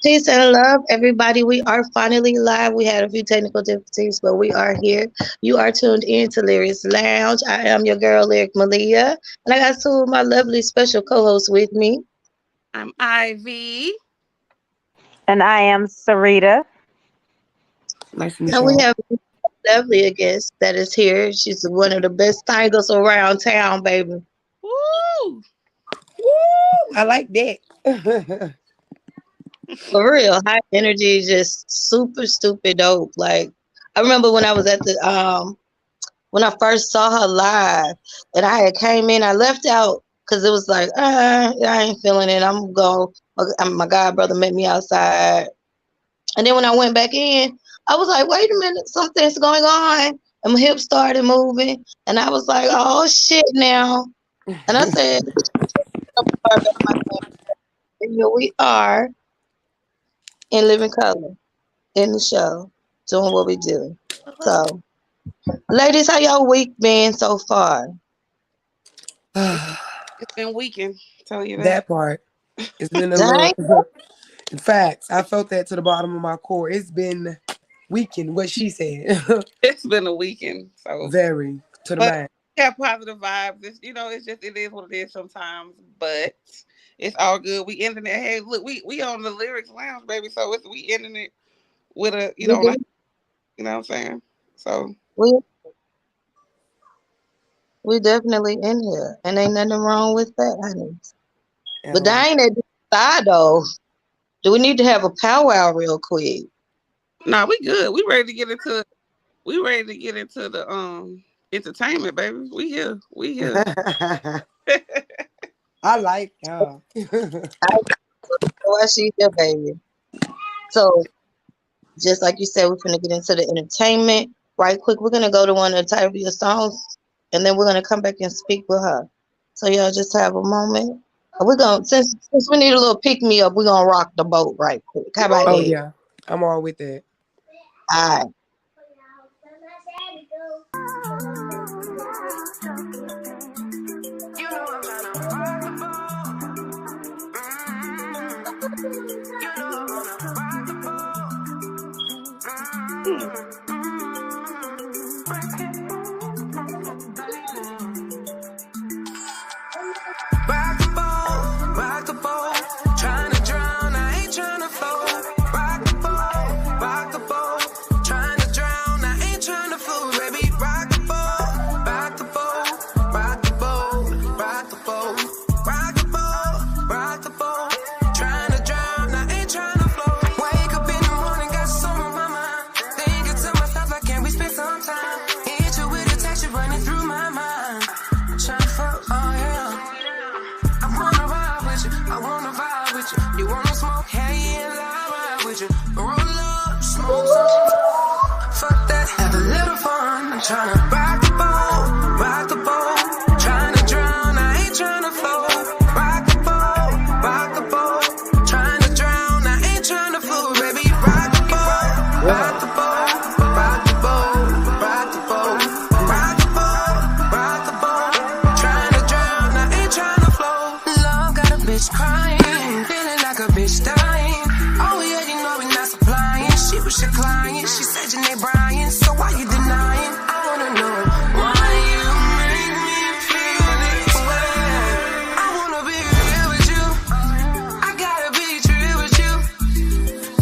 Peace and love, everybody. We are finally live. We had a few technical difficulties, but we are here. You are tuned in to Lyrics Lounge. I am your girl, Lyric Malia, and I got two of my lovely special co-hosts with me. I'm Ivy. And I am Sarita. Nice to meet And we y'all. have a lovely guest that is here. She's one of the best singers around town, baby. Woo! Woo! I like that. For real, high energy, just super stupid dope. Like I remember when I was at the when I first saw her live, and I had came in, I left out because it was like, I ain't feeling it. I'm going. My god brother met me outside, and then when I went back in, I was like, wait a minute, something's going on, and my hips started moving, and I was like, oh shit now, and I said, and here we are in living color in the show, doing what we do. So, ladies, how y'all week been so far? It's been weekend. Tell you that. That part. It's been a Dang. little. In fact, I felt that to the bottom of my core. It's been weekend, what she said. It's been a weekend. So Very to the but max. yeah, positive vibes. It's just it is what it is sometimes, but it's all good. We ending it. Hey, look, we on the Lyrics Lounge, baby. So we ending it with a We like do. you know what I'm saying. So We we definitely in here, and ain't nothing wrong with that, honey. At But all. that ain't that side though. Do we need to have a powwow real quick? nah, we good. We ready to get into the entertainment, baby. We here. We here. I like y'all. Why she here, baby? So, just like you said, we're gonna get into the entertainment right quick. We're gonna go to one of TAVIA songs, and then we're gonna come back and speak with her. So y'all just have a moment. We're gonna since we need a little pick me up, we're gonna rock the boat right quick. How about Oh that? yeah. I'm all with that. All right. Rock the boat, trying to drown, I ain't trying to float. Rock the boat, trying to drown, I ain't trying to float, baby. Rock the boat, rock the boat, rock the boat, rock the boat, rock the boat, rock the boat, trying to drown, I ain't trying to float. Wake up in the morning, got some on my mind. Thinking to myself, like, can we spend some time? Hit you with a text, you running through my mind. Trying to fuck, oh yeah. I wanna vibe with you. You wanna smoke? Hell yeah, I'll ride with you. Roll up, smoke some. Fuck that, have a little fun. I'm tryna rock the boat, tryna drown. I ain't tryna float. Rock the boat, tryna drown. I ain't tryna float, baby. Rock the boat, rock the boat, rock the boat, rock the boat, rock the boat, rock the boat, tryna drown. I ain't tryna float. Love got a bitch crying, feeling like a bitch dying. Oh yeah, you know we not supplying. She was your client, she said your name Brian. So why you denying? I wanna know why you make me feel this way. I wanna be real with you. I gotta be true with you.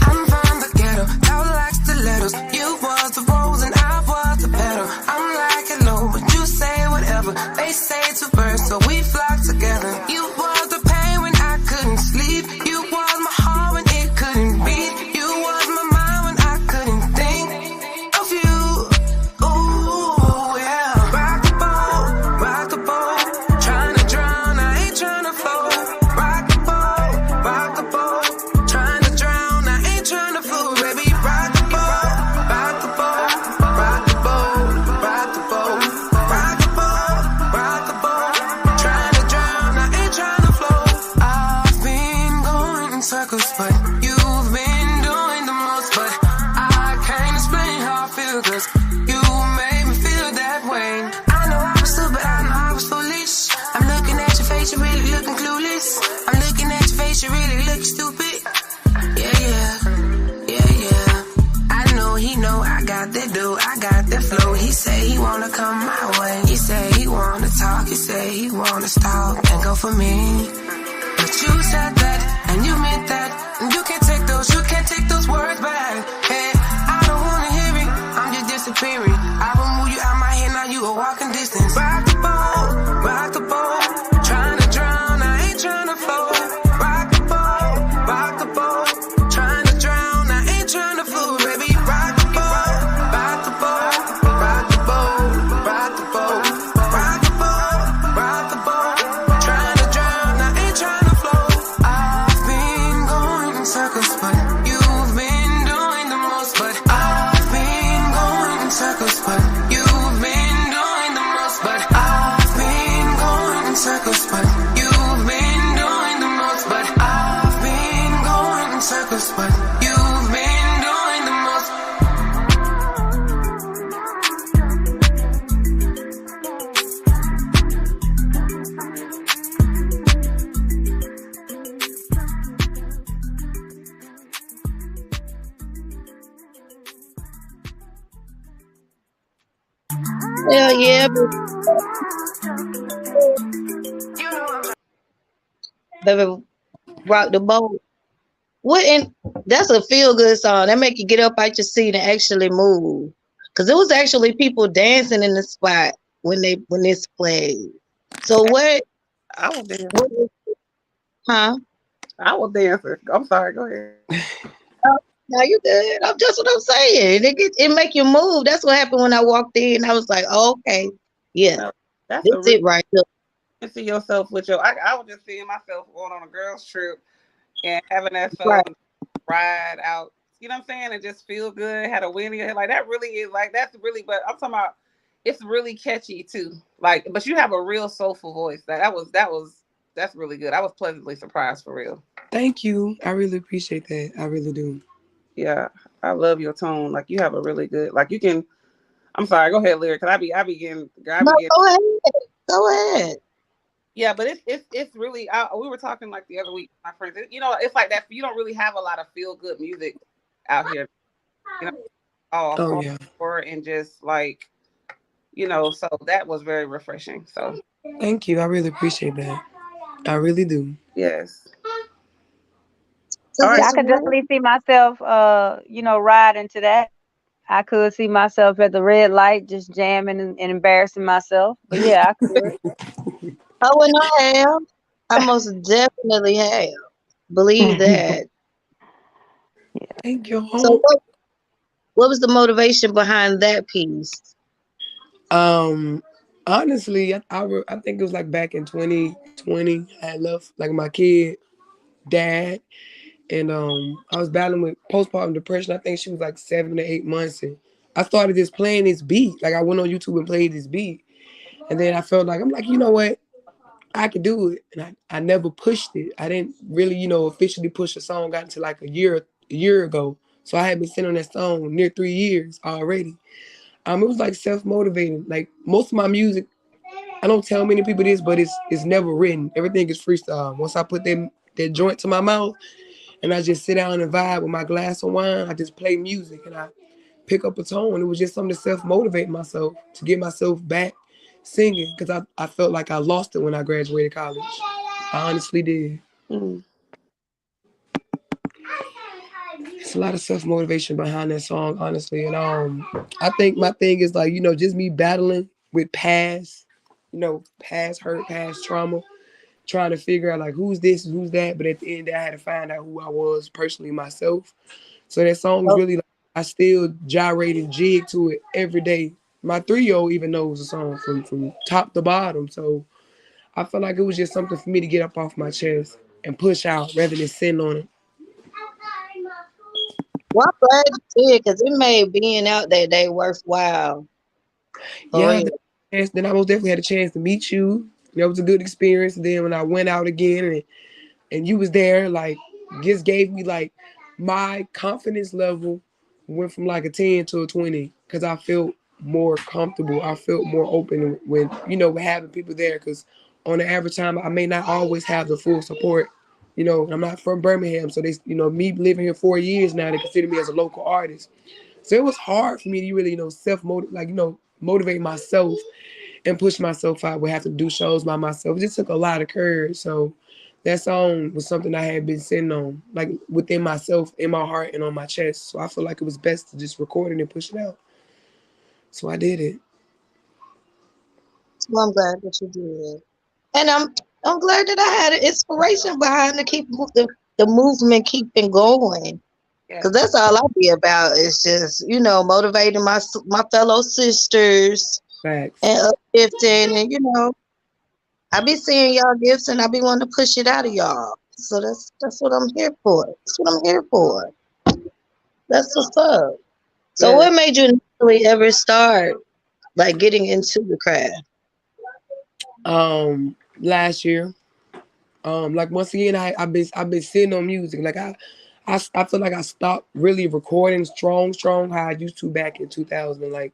I'm from the ghetto, tall like stilettos. You was the rose and I was the petal. I'm like hello, but you say whatever. They say two birds, so we flock together. You was the pain when I couldn't sleep. You was my heart when it couldn't beat. You was my mind when I couldn't think of you. the style and go for me. But you said that, and you meant that. And you can't take those words back. Hey, I don't wanna hear it, I'm just disappearing. I will move you out my head, now you a walking distance. Rock the boat, trying to drown, I ain't trying to float. Rock the boat, trying to drown, I ain't trying to float, baby. Rock the boat, rock the boat, rock the boat, rock the boat, rock the boat, rock the boat, trying to drown, I ain't trying to float. I've been going in circles, but you've been doing the most. But I've been going in circles, but you've been doing the most. But I've been going in circles, but you've been doing the most. But I've been going in circles, but you've been doing the most. Hell yeah, baby, rock the boat. What in that's a feel good song. That make you get up out your seat and actually move. Cause it was actually people dancing in the spot when this played. So I will dance. what huh? I will dance. I'm sorry. Go ahead. No, you good. I'm just what I'm saying. It make you move. That's what happened when I walked in. I was like, oh, okay, yeah, No, that's a that's really it right there. see yourself with your. I was just seeing myself going on a girls trip and having that Right. song ride out. You know what I'm saying? And just feel good. Had a win in your head. Like that really is like that's really. But I'm talking about. It's really catchy too. Like, but you have a real soulful voice. That's really good. I was pleasantly surprised for real. Thank you. I really appreciate that. I really do. Yeah, I love your tone. Like you have a really good. Like you can. I'm sorry. Go ahead, lyric. Cause I be getting. I No, be getting. go ahead. Go ahead. Yeah, but it's really. We were talking like the other week, my friends. You know, it's like that. You don't really have a lot of feel good music out here. You know, all Oh yeah. hardcore and just like So that was very refreshing. So Thank you. I really appreciate that. I really do. yes. All Cause right. Yeah, I it's could real. definitely see myself, riding to that. I could see myself at the red light just jamming and embarrassing myself. But yeah, I could. Oh, and I have. I most definitely have. Believe that. Thank you. So what was the motivation behind that piece? Um, honestly, I think it was like back in 2020. I had left like my kid, dad, and I was battling with postpartum depression. I think she was like 7 to 8 months, and I started just playing this beat. Like I went on YouTube and played this beat, and then I felt like I'm like, you know what? I could do it, and I never pushed it. I didn't really, officially push a song out until like a year ago. So I had been sitting on that song near 3 years already. It was like self motivating. Like most of my music, I don't tell many people this, but it's never written. Everything is freestyle. Once I put that joint to my mouth and I just sit down and vibe with my glass of wine, I just play music and I pick up a tone. It was just something to self motivate myself, to get myself back singing, because I felt like I lost it when I graduated college. I honestly did. Mm. It's a lot of self motivation behind that song, honestly. And I think my thing is like, just me battling with past hurt, past trauma, trying to figure out like who's this, who's that. But at the end, I had to find out who I was personally myself. So that song was Oh, really like I still gyrate and jig to it every day. My 3-year-old even knows the song from top to bottom. So I felt like it was just something for me to get up off my chest and push out rather than sitting on it. well, I'm glad you did because it made being out that day worthwhile. For Yeah, real. then I most definitely had a chance to meet you. That was a good experience. And then when I went out again and you was there, like just gave me like my confidence level went from like a 10 to a 20 because I felt more comfortable. I felt more open when with having people there because on the average time I may not always have the full support. I'm not from Birmingham, so they me living here 4 years now, they consider me as a local artist. So it was hard for me to really self motivate, like motivate myself and push myself out. Would have to do shows by myself. It just took a lot of courage. So that song was something I had been sitting on, like within myself, in my heart, and on my chest. So I feel like it was best to just record it and push it out. So I did it. Well, I'm glad that you did. And I'm glad that I had an inspiration behind to keep the movement keeping going. Cause Yes. that's all I be about is just motivating my fellow sisters Facts. and uplifting, and I be seeing y'all gifts and I be wanting to push it out of y'all. So that's what I'm here for. That's what I'm here for. That's what's up. So Yeah. what made you initially ever start like getting into the craft? Last year, like once again, I've been sitting on music. Like I feel like I stopped really recording strong how I used to back in 2000, like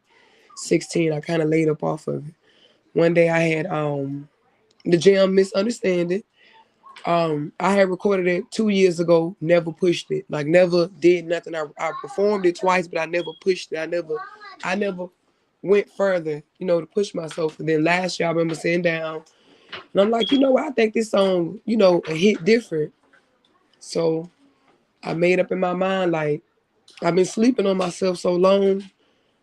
16. I kind of laid up off of it. One day I had the jam Misunderstanding. I had recorded it 2 years ago, never pushed it, like never did nothing. I performed it twice, but I never pushed it. I never went further, to push myself. And then last year I remember sitting down and I'm like, you know what, I think this song, a hit different. So I made up in my mind, like, I've been sleeping on myself so long.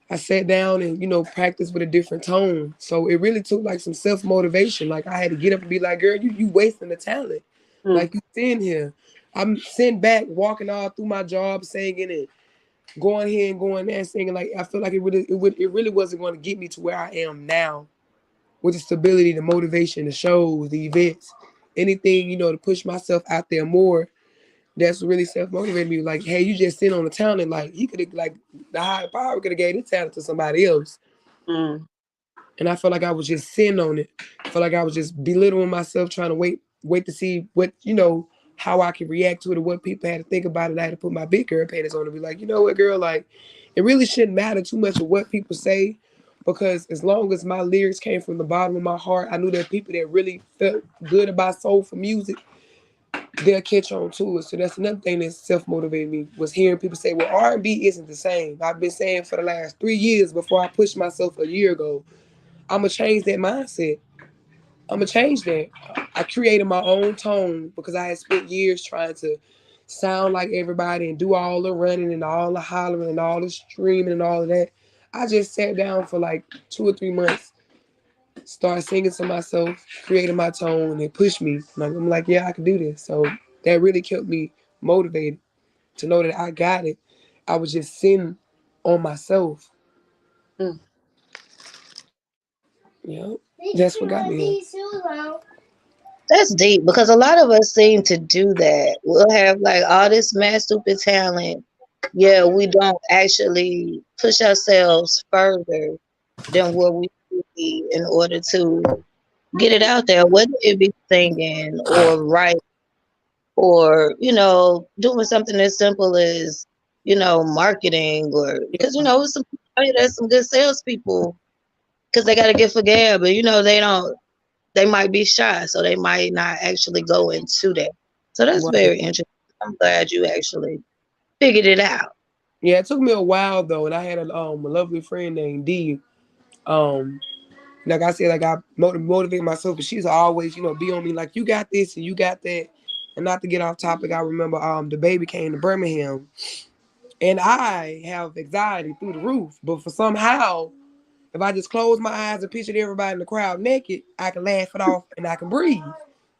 I sat down and, practiced with a different tone. So it really took like some self-motivation. Like I had to get up and be like, girl, you wasting the talent. Mm. Like you sitting here. I'm sitting back, walking all through my job, singing and going here and going there and singing. Like I feel like it really wasn't going to get me to where I am now with the stability, the motivation, the shows, the events, anything, to push myself out there more. That's really self motivated me. Like, hey, you just sit on the talent. Like he could have, like the higher power could have gave this talent to somebody else. Mm. And I felt like I was just sitting on it. I felt like I was just belittling myself, trying to wait to see what, how I could react to it or what people had to think about it. I had to put my big girl panties on and be like, you know what, girl, like it really shouldn't matter too much of what people say. Because as long as my lyrics came from the bottom of my heart, I knew that people that really felt good about soulful music, they'll catch on to it. So that's another thing that self-motivated me, was hearing people say, well, R&B isn't the same. I've been saying for the last 3 years before I pushed myself a year ago, I'm going to change that mindset. I'm going to change that. I created my own tone because I had spent years trying to sound like everybody and do all the running and all the hollering and all the streaming and all of that. I just sat down for like 2 or 3 months, started singing to myself, creating my tone, and it pushed me. Like, I'm like, yeah, I can do this. So that really kept me motivated to know that I got it. I was just sitting on myself. Mm. Yep. That's what got me here. That's deep because a lot of us seem to do that. We'll have like all this mad stupid talent. Yeah, we don't actually push ourselves further than what we should be in order to get it out there, whether it be singing or writing or, doing something as simple as, marketing or because some there's some good salespeople because they got a gift for gab, but they might be shy, so they might not actually go into that. So that's Right. very interesting. I'm glad you actually figured it out. Yeah, it took me a while though, and I had a lovely friend named D. Um, like I said, like I motivate myself, but she's always, be on me like you got this and you got that. And not to get off topic, I remember the baby came to Birmingham, and I have anxiety through the roof. But for somehow, if I just close my eyes and picture everybody in the crowd naked, I can laugh it off and I can breathe.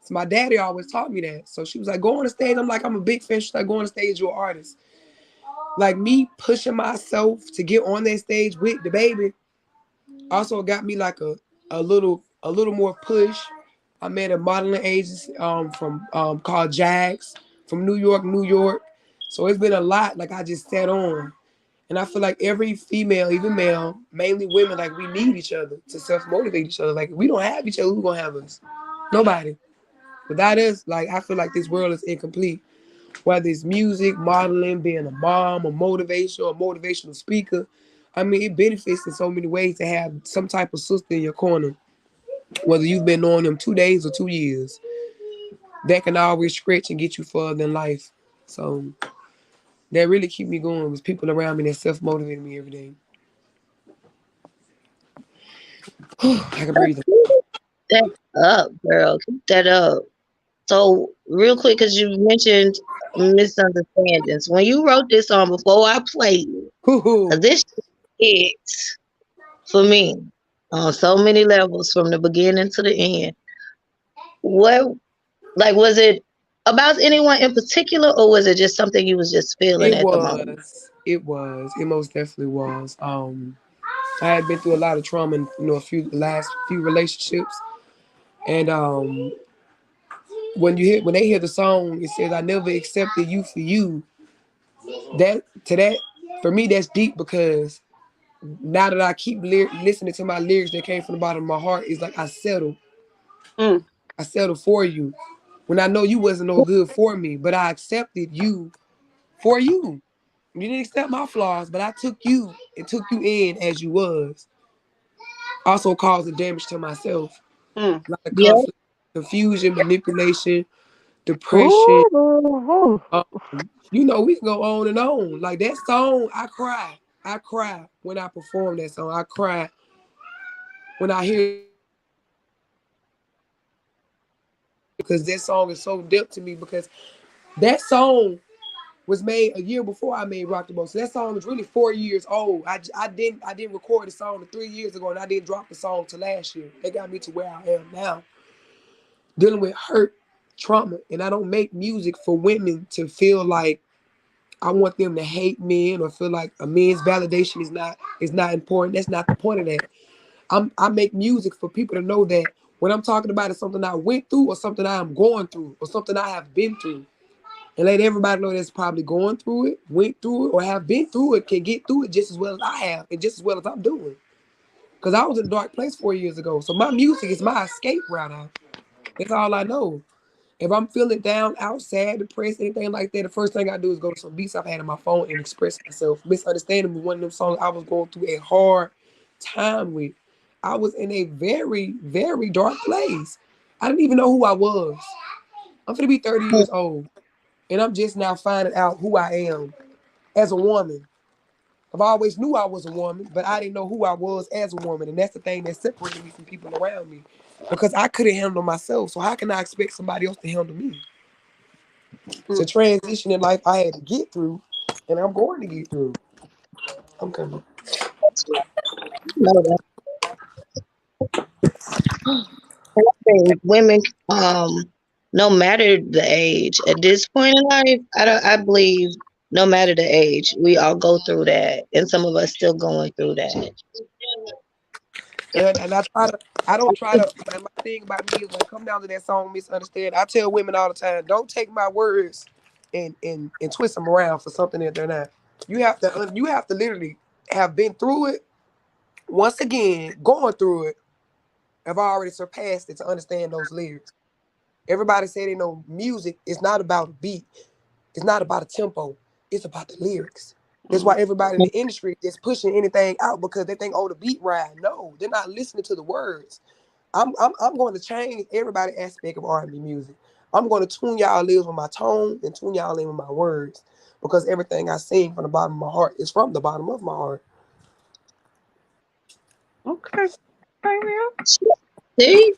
So my daddy always taught me that. So she was like, go on the stage. I'm like, I'm a big fan. She's like, go on the stage, you're an artist. Like me pushing myself to get on that stage with the baby also got me like a little more push. I met a modeling agency from called Jags from New York. So it's been a lot. Like I just sat on, and I feel like every female, even male, mainly women, like we need each other to self motivate each other. Like if we don't have each other, who's gonna have us? Nobody. Without us, like I feel like this world is incomplete. Whether it's music, modeling, being a mom, a motivational speaker. I mean, it benefits in so many ways to have some type of sister in your corner. Whether you've been knowing them 2 days or 2 years, that can always stretch and get you further in life. So that really keep me going was people around me that self motivated me every day. I can breathe. That up, girl. Keep that up. So, real quick, because you mentioned misunderstandings. When you wrote this song before I played it, Hoo-hoo. 'cause this hits for me on so many levels from the beginning to the end. What, like, was it about anyone in particular, or was it just something you was just feeling It at the moment? was. It was. It most definitely was. I had been through a lot of trauma in the last few relationships, and when they hear the song, it says, "I never accepted you for you." That for me, that's deep because now that I keep listening to my lyrics that came from the bottom of my heart, it's like I settled. Mm. I settled for you when I know you wasn't no good for me, but I accepted you for you. You didn't accept my flaws, but I took you and took you in as you was. Also causing damage to myself. Mm. A lot of Yeah. conflict, confusion, manipulation, depression. Ooh. Um, we can go on and on. Like that song, I cry. I cry when I perform that song. I cry when I hear because that song is so deep to me because that song was made a year before I made Rock the Boat. So that song is really 4 years old. I didn't record the song 3 years ago and I didn't drop the song till last year. That got me to where I am now. Dealing with hurt, trauma. And I don't make music for women to feel like I want them to hate men or feel like a man's validation is not important. That's not the point of that. I make music for people to know that when I'm talking about it, something I went through or something I am going through or something I have been through. And let everybody know that's probably going through it, went through it, or have been through it, can get through it just as well as I have and just as well as I'm doing. Because I was in a dark place 4 years ago. So my music is my escape route out. That's all I know. If I'm feeling down, out, sad, depressed, anything like that, the first thing I do is go to some beats I've had on my phone and express myself. Misunderstanding was one of them songs I was going through a hard time with. I was in a very, very dark place. I didn't even know who I was. I'm going to be 30 years old. And I'm just now finding out who I am as a woman. I've always knew I was a woman, but I didn't know who I was as a woman. And that's the thing that separated me from people around me. Because I couldn't handle myself. So how can I expect somebody else to handle me? It's a transition in life I had to get through, and I'm going to get through. I'm coming. know that. I think women, no matter the age, at this point in life, I believe no matter the age, we all go through that, and some of us still going through that. And I don't try to, and my thing about me is when it come down to that song, Misunderstand, I tell women all the time, don't take my words and twist them around for something that they're not. You have to literally have been through it once again, going through it, have already surpassed it to understand those lyrics. Everybody say they know music is not about a beat. It's not about a tempo. It's about the lyrics. That's why everybody in the industry is pushing anything out because they think, oh, the beat ride. No, they're not listening to the words. I'm going to change everybody aspect of R&B music. I'm going to tune y'all lives with my tone and tune y'all in with my words because everything I sing from the bottom of my heart is from the bottom of my heart. Okay. TAVIA. See?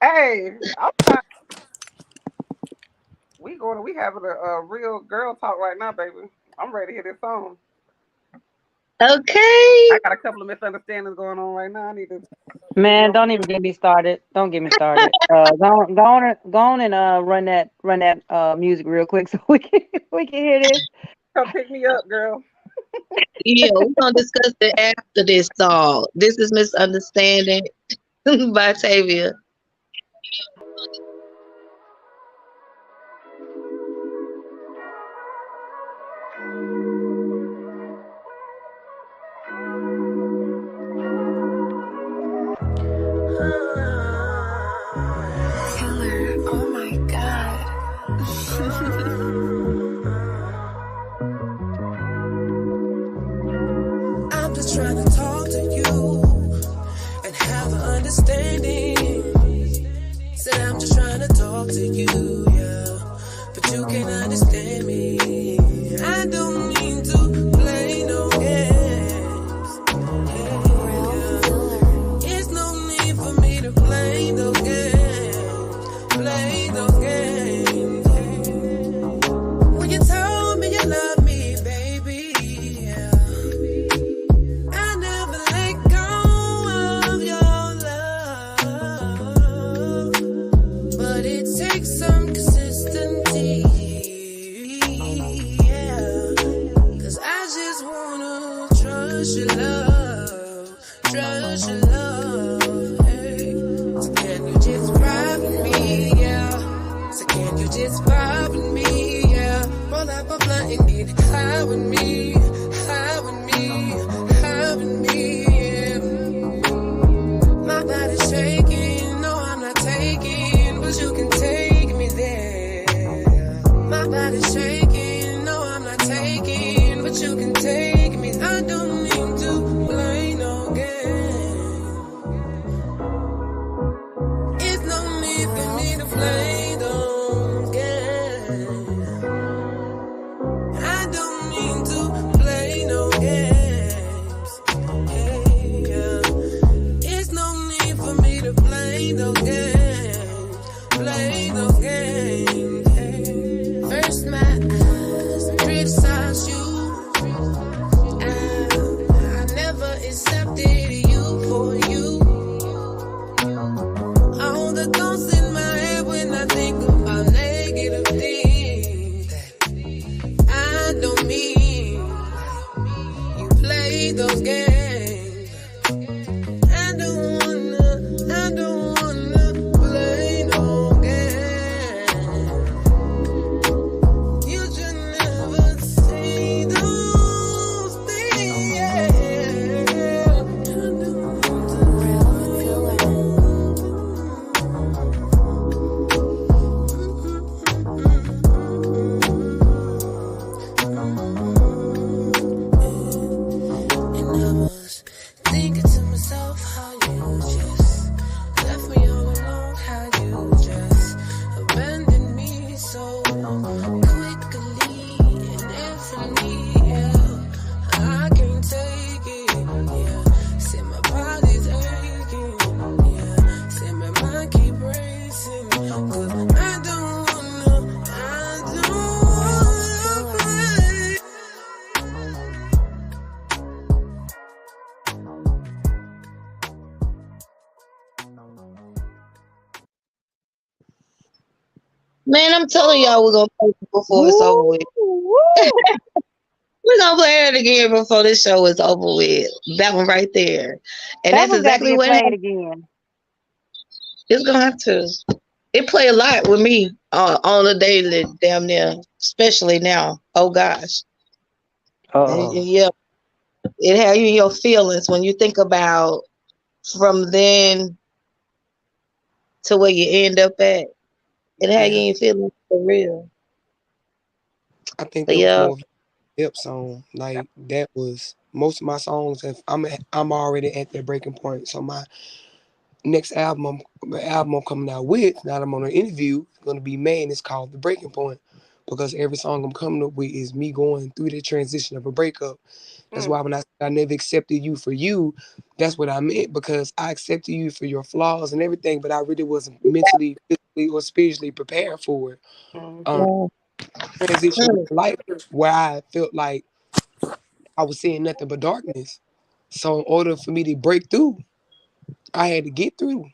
Hey, we having a real girl talk right now, baby. I'm ready to hear this song. Okay. I got a couple of misunderstandings going on right now. I need to. Man, don't even get me started. Don't get me started. Go on and run that music real quick so we can hear this. Come pick me up, girl. Yeah, we're gonna discuss it after this song. This is Misunderstanding by Tavia. Killer, oh my god. I'm just trying to talk to you and have an understanding. Said I'm just trying to talk to you, yeah, but you can't understand me. I don't mean to play no games. Yeah. It's no trust your love, trust your love. Hey. So can you just ride with me, yeah? So can you just vibe with me, yeah? Roll up a blunt and get high with me, high with me, high with me, yeah. My body's shaking, no I'm not taking, but you can take me there. My body's shaking, no I'm not taking, but you can take me. I don't mean to play no game. It's no need for me to play no game. I don't mean to play no games. Hey, yeah. It's no need for me to play those games. Play those games. Hey. First my eyes criticize you. I never accepted you for you. All the thoughts in my head when I think about negative things that I don't mean. You play those games. I don't wanna play no games. You should never say those things. I don't want to feel And I was thinking to myself how you just left me all alone, how you just abandoned me so quickly and infinitely, yeah. I can't take it, yeah. Said my body's aching, yeah. Said my mind keep racing, 'cause I don't wanna play. Man, I'm telling y'all we're gonna play it before it's over with. Woo! We're gonna play it again before this show is over with. That one right there. And That that's one got to exactly get what played happened. again. It's gonna have to. It play a lot with me on a daily, damn near, especially now. Oh gosh. Oh. Yeah, it have you in your feelings when you think about from then to where you end up at. It had you Yeah, in your feelings for real. I think But that was yeah, more of a hip song. Like that was most of my songs. If I'm already at that breaking point. So my next album I'm coming out with, now that I'm on an interview, it's gonna be made. And it's called The Breaking Point, because every song I'm coming up with is me going through the transition of a breakup. That's why when I said I never accepted you for you, that's what I meant, because I accepted you for your flaws and everything, but I really wasn't mentally, physically, or spiritually prepared for it. Um, yeah. Transition in my life where I felt like I was seeing nothing but darkness. So in order for me to break through, I had to get through.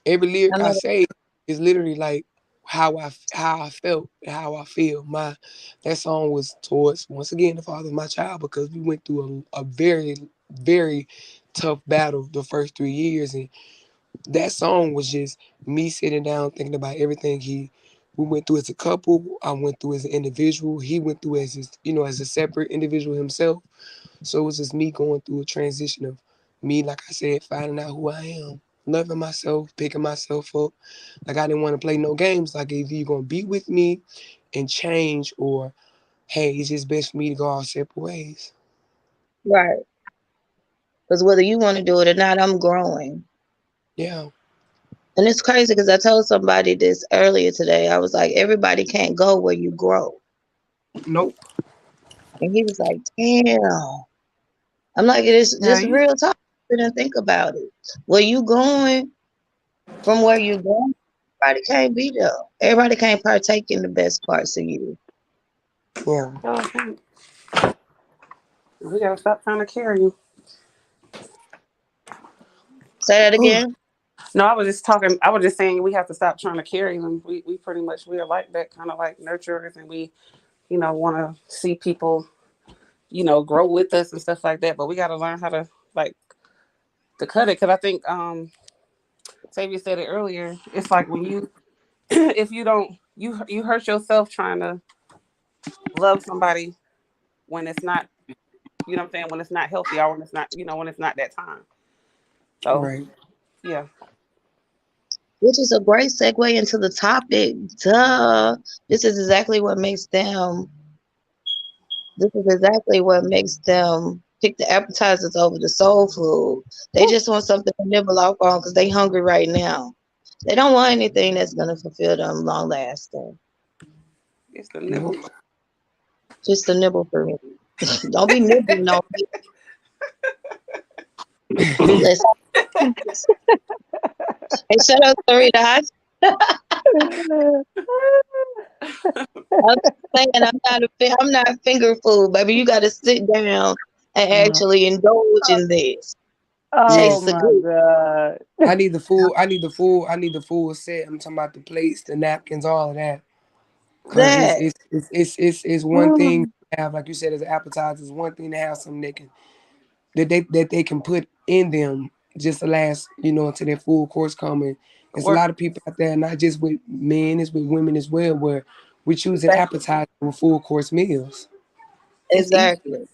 Every I lyric I know. say is literally like how I felt, how I feel. That song was towards, once again, the father of my child, because we went through a very, very tough battle the first 3 years, and that song was just me sitting down thinking about everything we went through as a couple. I went through as an individual. He went through as his, as a separate individual himself. So it was just me going through a transition of me, like I said, finding out who I am, loving myself, picking myself up. Like I didn't want to play no games. Like either you're gonna be with me and change, or hey, it's just best for me to go our separate ways. Right. Because whether you want to do it or not, I'm growing. Yeah. And it's crazy because I told somebody this earlier today. I was like, everybody can't go where you grow. Nope. And he was like, damn. I'm like, it is Yeah, just real talk. And think about it. Where you going from where you going, everybody can't be there. Everybody can't partake in the best parts of you. Yeah. I think we gotta stop trying to carry you. Say that Whew. again. No, I was just talking. I was just saying we have to stop trying to carry them. We pretty much we are like that kind of like nurturers, and we want to see people grow with us and stuff like that. But we got to learn how to like to cut it because I think Tavia said it earlier. It's like when you if you don't you hurt yourself trying to love somebody when it's not, what I'm saying, when it's not healthy or when it's not, when it's not that time. So Right. yeah, Which is a great segue into the topic. Duh. This is exactly what makes them. This is exactly what makes them pick the appetizers over the soul food. They just want something to nibble off on because they hungry right now. They don't want anything that's gonna fulfill them long lasting. it's the nibble. Nope. Just a nibble for me. Don't be nibbling on me. Let's hey, shut up, Sarita. I'm saying I'm not finger food, baby. You got to sit down and actually indulge in this. Oh Taste the my good. God. I need the full. I need the full. I need the full set. I'm talking about the plates, the napkins, all of that. Cause That it's one thing to have, like you said, as an appetizer. It's one thing to have something that they can put in them just to last, until their full course coming. There's a Work. lot of people out there, not just with men, it's with women as well, where we're choosing Exactly. appetizers with full course meals. It's easy. exactly.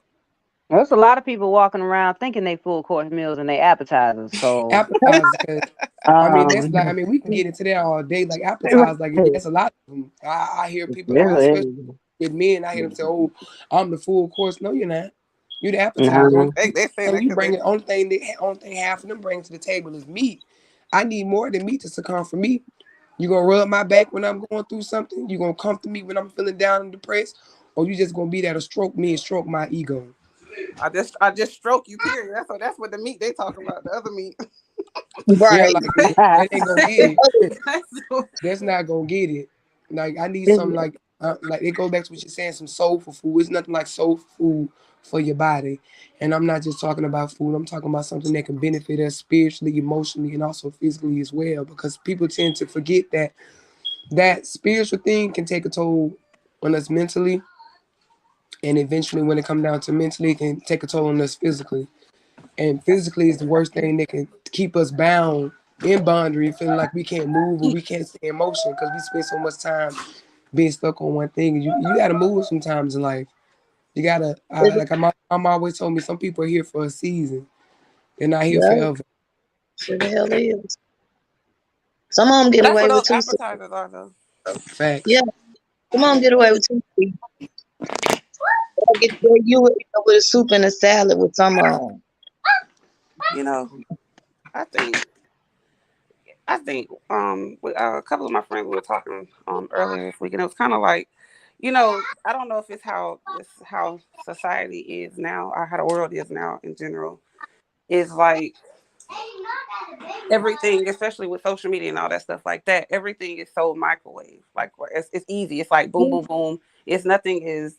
There's a lot of people walking around thinking they full course meals and they appetizers. So, Appetizers, because I mean, that's like, I um, mean, we can get into that all day. Like appetizers, like that's a lot of them. I hear people, especially with men, I hear them say, "Oh, I'm the full course." No, you're not. You're the appetizer. no. They say So that you because bring they it. Only thing half of them bring to the table is meat. I need more than meat to succumb for me. You gonna rub my back when I'm going through something? You gonna comfort me when I'm feeling down and depressed? Or you just gonna be there to stroke me and stroke my ego? I just stroke you. Period. That's what the meat they talking about. The other meat. Yeah, Right. like that ain't gonna get it. That's what- That's not gonna get it. Like I need something like it goes back to what you're saying, some soulful food. It's nothing like soulful food for your body. And I'm not just talking about food, I'm talking about something that can benefit us spiritually, emotionally, and also physically as well. Because people tend to forget that spiritual thing can take a toll on us mentally, and eventually when it comes down to mentally, it can take a toll on us physically. And physically is the worst thing that can keep us bound in boundary, feeling like we can't move or we can't stay in motion because we spend so much time being stuck on one thing. You got to move sometimes in life. You gotta like my mom always told me, some people are here for a season. They're not here Yeah, forever. sure the hell is. Some of them But get that's what away with those two. appetizers are, though. Yeah, Facts. some of them get away with two. They'll get you with a soup and a salad with some of them. You know, I think a couple of my friends we were talking earlier this week, and it was kind of like, I don't know if it's how society is now or how the world is now in general. Is like everything, especially with social media and all that stuff like that. Everything is so microwave. Like it's easy. It's like boom, boom, boom. It's nothing is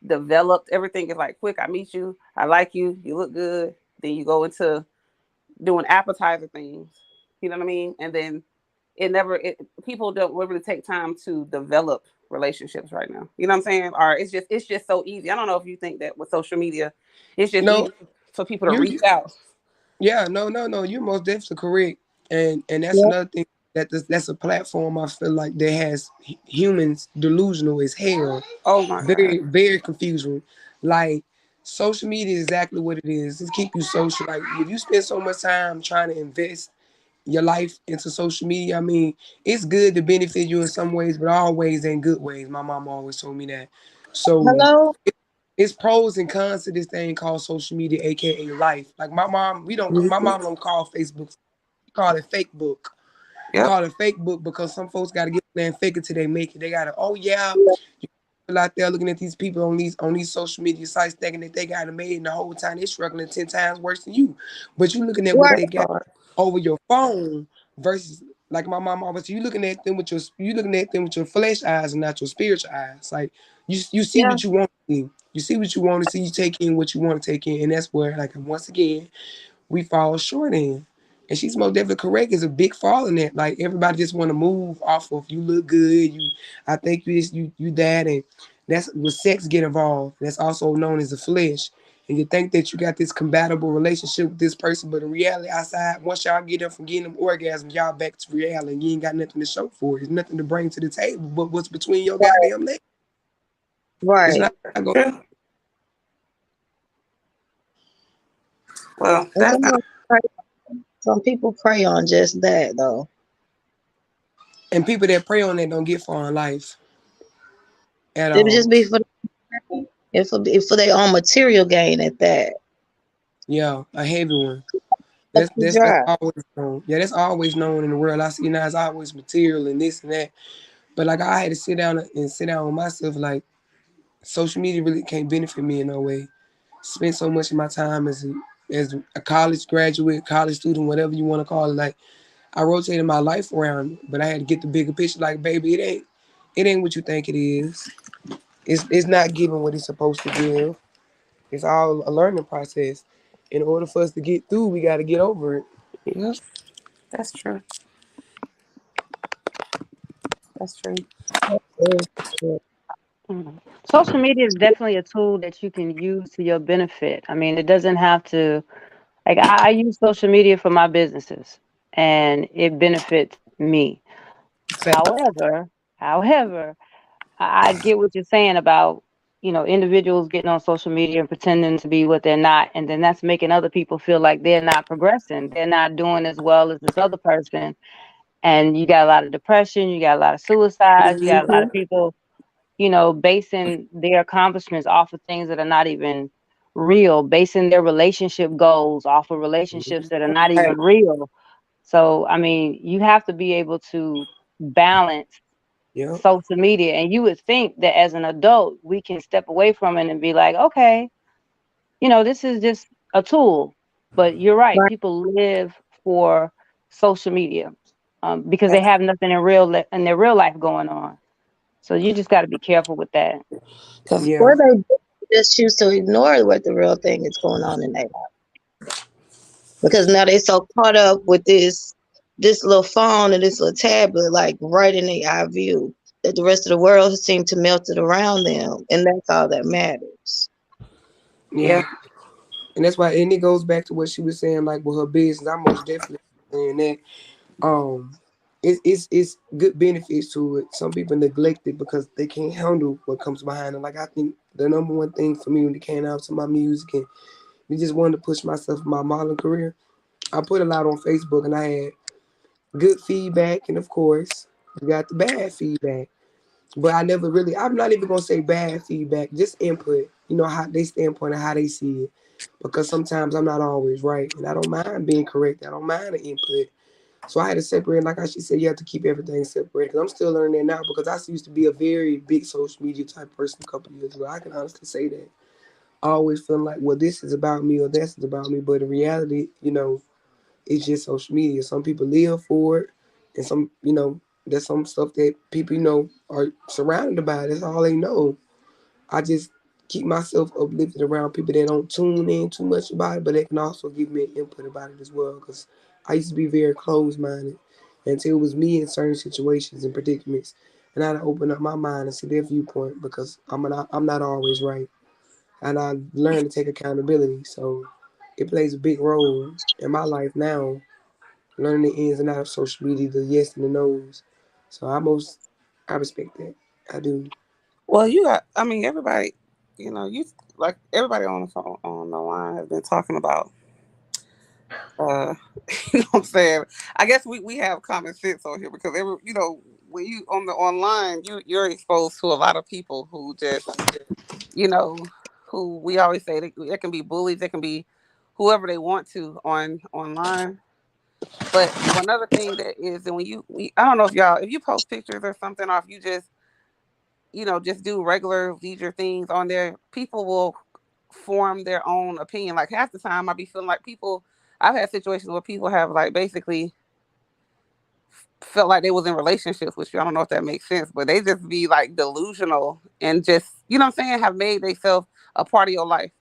developed. Everything is like quick. I meet you. I like you. You look good. Then you go into doing appetizer things. You know what I mean? And then people don't really take time to develop relationships right now. You know what I'm saying? Or it's just so easy. I don't know if you think that with social media, it's just No, easy for people to you reach out. yeah, no. You're most definitely correct, and that's Yeah, another thing that's a platform I feel like that has humans delusional as hell, Oh my God. very very confusing. Like social media is exactly what it is. It's keep you social. Like if you spend so much time trying to invest your life into social media, I mean, it's good to benefit you in some ways, but always in good ways. My mom always told me that. So hello. it's pros and cons to this thing called social media, aka life. Like my Mhm. mom don't call Facebook, she call it fake book. Yep. Call it fake book because some folks gotta get there and fake it till they make it. They gotta, oh yeah, Yeah, you people out there looking at these people on these social media sites thinking that they got it made and the whole time they're struggling 10 times worse than you. But you looking at what right. they That got part. over your phone versus like my mom always you looking at them with your flesh eyes and not your spiritual eyes. Like you see Yeah, what you want to see. You see what you want to see, you take in what you want to take in, and that's where like once again we fall short in. And she's most definitely correct. It's a big fall in that. Like everybody just want to move off of you look good. I think you this, you that, and That's where sex get involved. That's also known as the flesh. And you think that you got this compatible relationship with this person, but in reality, outside, once y'all get up from getting them orgasms, y'all back to reality. And you ain't got nothing to show for it. There's nothing to bring to the table. But what's between your Right. goddamn legs? It's Right. not going. True. Well, And that some people prey on just that though. And people that prey on that don't get far in life at It would just all. be for for their own material gain at that. Yeah, a heavy one. Up That's to that's that's dry. always known. Yeah, that's always known in the world. I see now it's always material and this and that. But like I had to sit down with myself. Like social media really can't benefit me in no way. Spent so much of my time as a college graduate, college student, whatever you want to call it. Like I rotated my life around, but I had to get the bigger picture. Like baby, it ain't what you think it is. It's not giving what it's supposed to give. It's all a learning process. In order for us to get through, we got to get over it. yep, that's true. That's true. Mhm. Social media is definitely a tool that you can use to your benefit. I mean, it doesn't have to, like, I use social media for my businesses and it benefits me. However, however, I get what you're saying about, individuals getting on social media and pretending to be what they're not. And then that's making other people feel like they're not progressing. They're not doing as well as this other person. And you got a lot of depression, you got a lot of suicides, you got a lot Mm-hmm. of people, basing their accomplishments off of things that are not even real, basing their relationship goals off of relationships that are not even Right. real. So, I mean, you have to be able to balance Yep. social media. And you would think that as an adult, we can step away from it and be like, okay, this is just a tool. But you're right. Right. People live for social media because they That's, have nothing in their real life going on. So you just got to be careful with that. because Yeah. Or they just choose to ignore what the real thing is going on in their life. Because now they so caught up with this little phone and this little tablet, like right in their eye view, that the rest of the world seemed to melt it around them, and that's all that matters. yeah, Yeah. And that's why, and it goes back to what she was saying, like with her business. I'm most definitely saying that. Um, it's good benefits to it. Some people neglect it because they can't handle what comes behind it. Like I think the number one thing for me when it came out to my music and me just wanted to push myself in my modeling career, I put a lot on Facebook and I had good feedback and of course you got the bad feedback. But I never really, I'm not even gonna say bad feedback, just input, how they standpoint and how they see it. Because sometimes I'm not always right. And I don't mind being correct. I don't mind the input. So I had to separate, like she said, you have to keep everything separated. Because I'm still learning that now because I used to be a very big social media type person a couple of years ago. I can honestly say that. I always feeling like, well, this is about me or this is about me. But in reality, it's just social media. Some people live for it. And there's some stuff that people, are surrounded by. That's all they know. I just keep myself uplifted around people that don't tune in too much about it, but they can also give me an input about it as well. Because I used to be very closed minded until it was me in certain situations and predicaments, and I had to open up my mind and see their viewpoint because I'm not always right, and I learned to take accountability. So it plays a big role in my life now, learning the ins and outs of social media, the yes and the no's. So I respect that. I do. well, you got. I mean, everybody. You like everybody on the phone on the line has been talking about. Uh, you know what I'm saying? I guess we have common sense on here because when you on the online, you're exposed to a lot of people who just you know who we always say they can be bullies, they can be whoever they want to on online. But one other thing that is, and when I don't know if you post pictures or something, or if you just just do regular leisure things on there, people will form their own opinion. Like half the time, I be feeling like people. I've had situations where people have like basically felt like they was in relationships with you. I don't know if that makes sense, but they just be like delusional and just what I'm saying, have made themselves a part of your life.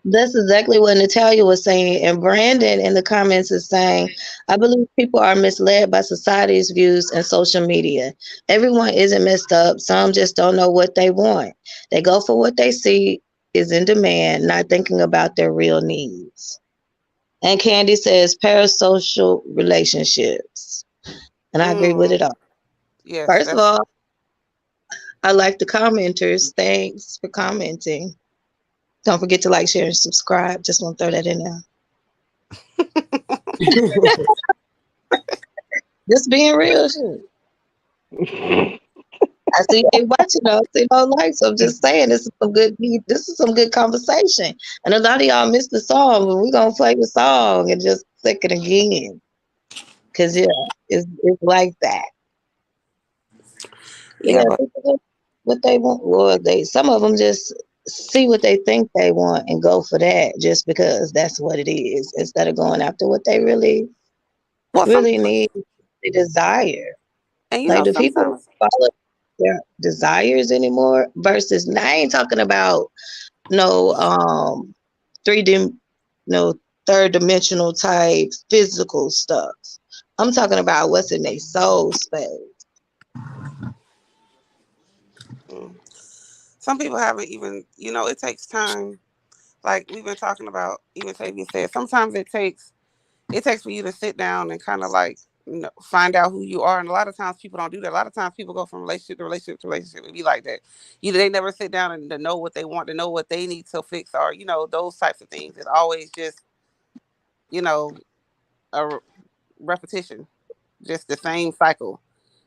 That's exactly what Natalia was saying. And Brandon in the comments is saying, I believe people are misled by society's views and social media. Everyone isn't messed up. Some just don't know what they want. They go for what they see is in demand, not thinking about their real needs. And Candy says parasocial relationships. And I agree with Mm, it all. yes, First of that's all, I like the commenters. Thanks for commenting. Don't forget to like, share, and subscribe. Just want to throw that in there. Just being real shit. I see they watching though. See no likes. So I'm just saying this is some good conversation. And a lot of y'all missed the song, but we're gonna play the song and just click it again. Cause yeah, it's like that. yeah, Yeah, but people get what they want. Well, they some of them just see what they think they want and go for that just because that's what it is, instead of going after what they really well, some really people, need, they desire. and Like, do people sometimes, follow their desires anymore? Versus, now, I ain't talking about no 3D, no third dimensional type physical stuff. I'm talking about what's in their soul space. mm, some people haven't even, it takes time. Like we've been talking about, even Tavia said, sometimes it takes for you to sit down and kind of like find out who you are. And a lot of times people don't do that. A lot of times people go from relationship to relationship to relationship and be like that. They never sit down and to know what they want, to know what they need to fix, or those types of things. It's always just you know a repetition, just the same cycle.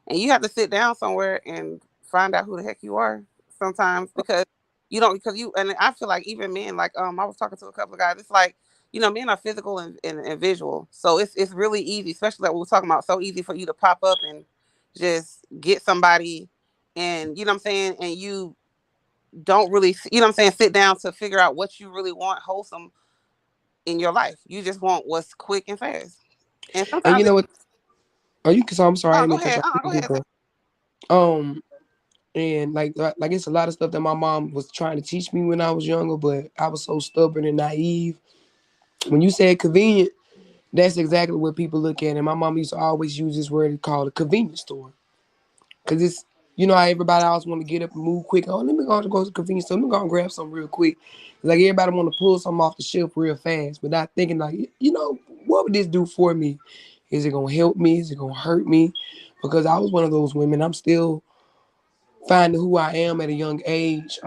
And you have to sit down somewhere and find out who the heck you are sometimes, because you don't because you and I feel like even men, like I was talking to a couple of guys, it's like men are physical and visual, so it's really easy, especially like we were talking about, so easy for you to pop up and just get somebody, and you know what I'm saying, and you don't really sit down to figure out what you really want wholesome in your life. You just want what's quick and fast, and And sometimes you know what? Are you? So I'm sorry, I oh, didn't go mean to cut ahead, you off. You go good, ahead. girl. Um, and like it's a lot of stuff that my mom was trying to teach me when I was younger, but I was so stubborn and naive. When you said convenient, that's exactly what people look at. And my mom used to always use this word called a convenience store. Cause it's how everybody else want to get up and move quick. Oh, let me go to the convenience store. Let me go and grab something real quick. Like everybody want to pull something off the shelf real fast, but not thinking like, what would this do for me? Is it gonna help me? Is it gonna hurt me? Because I was one of those women. I'm still finding who I am at a young age.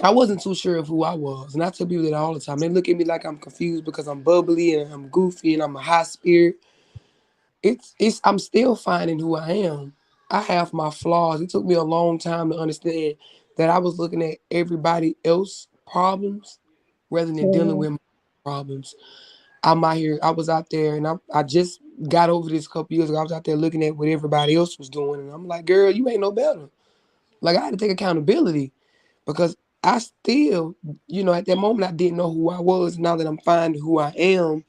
I wasn't too sure of who I was, and I tell people that all the time. They look at me like I'm confused because I'm bubbly and I'm goofy and I'm a high spirit. It's I'm still finding who I am. I have my flaws. It took me a long time to understand that I was looking at everybody else problems rather than dealing Mhm. with my problems. I'm out here. I was out there, and I just got over this a couple years ago. I was out there looking at what everybody else was doing, and I'm like, girl, you ain't no better. Like I had to take accountability because I still, at that moment I didn't know who I was. Now that I'm finding who I am,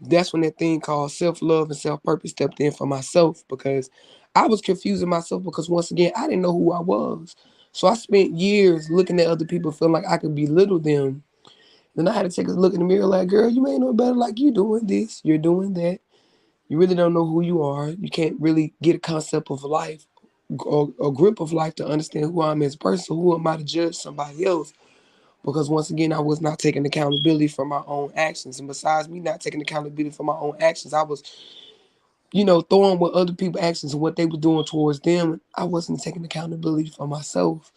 that's when that thing called self-love and self-purpose stepped in for myself, because I was confusing myself because once again I didn't know who I was. So I spent years looking at other people feeling like I could belittle them. Then I had to take a look in the mirror like, girl, you ain't no better. Like, you doing this, you're doing that. You really don't know who you are. You can't really get a concept of life or a grip of life to understand who I am as a person. Who am I to judge somebody else? Because once again, I was not taking accountability for my own actions. And besides me not taking accountability for my own actions, I was, throwing with other people's actions and what they were doing towards them. I wasn't taking accountability for myself.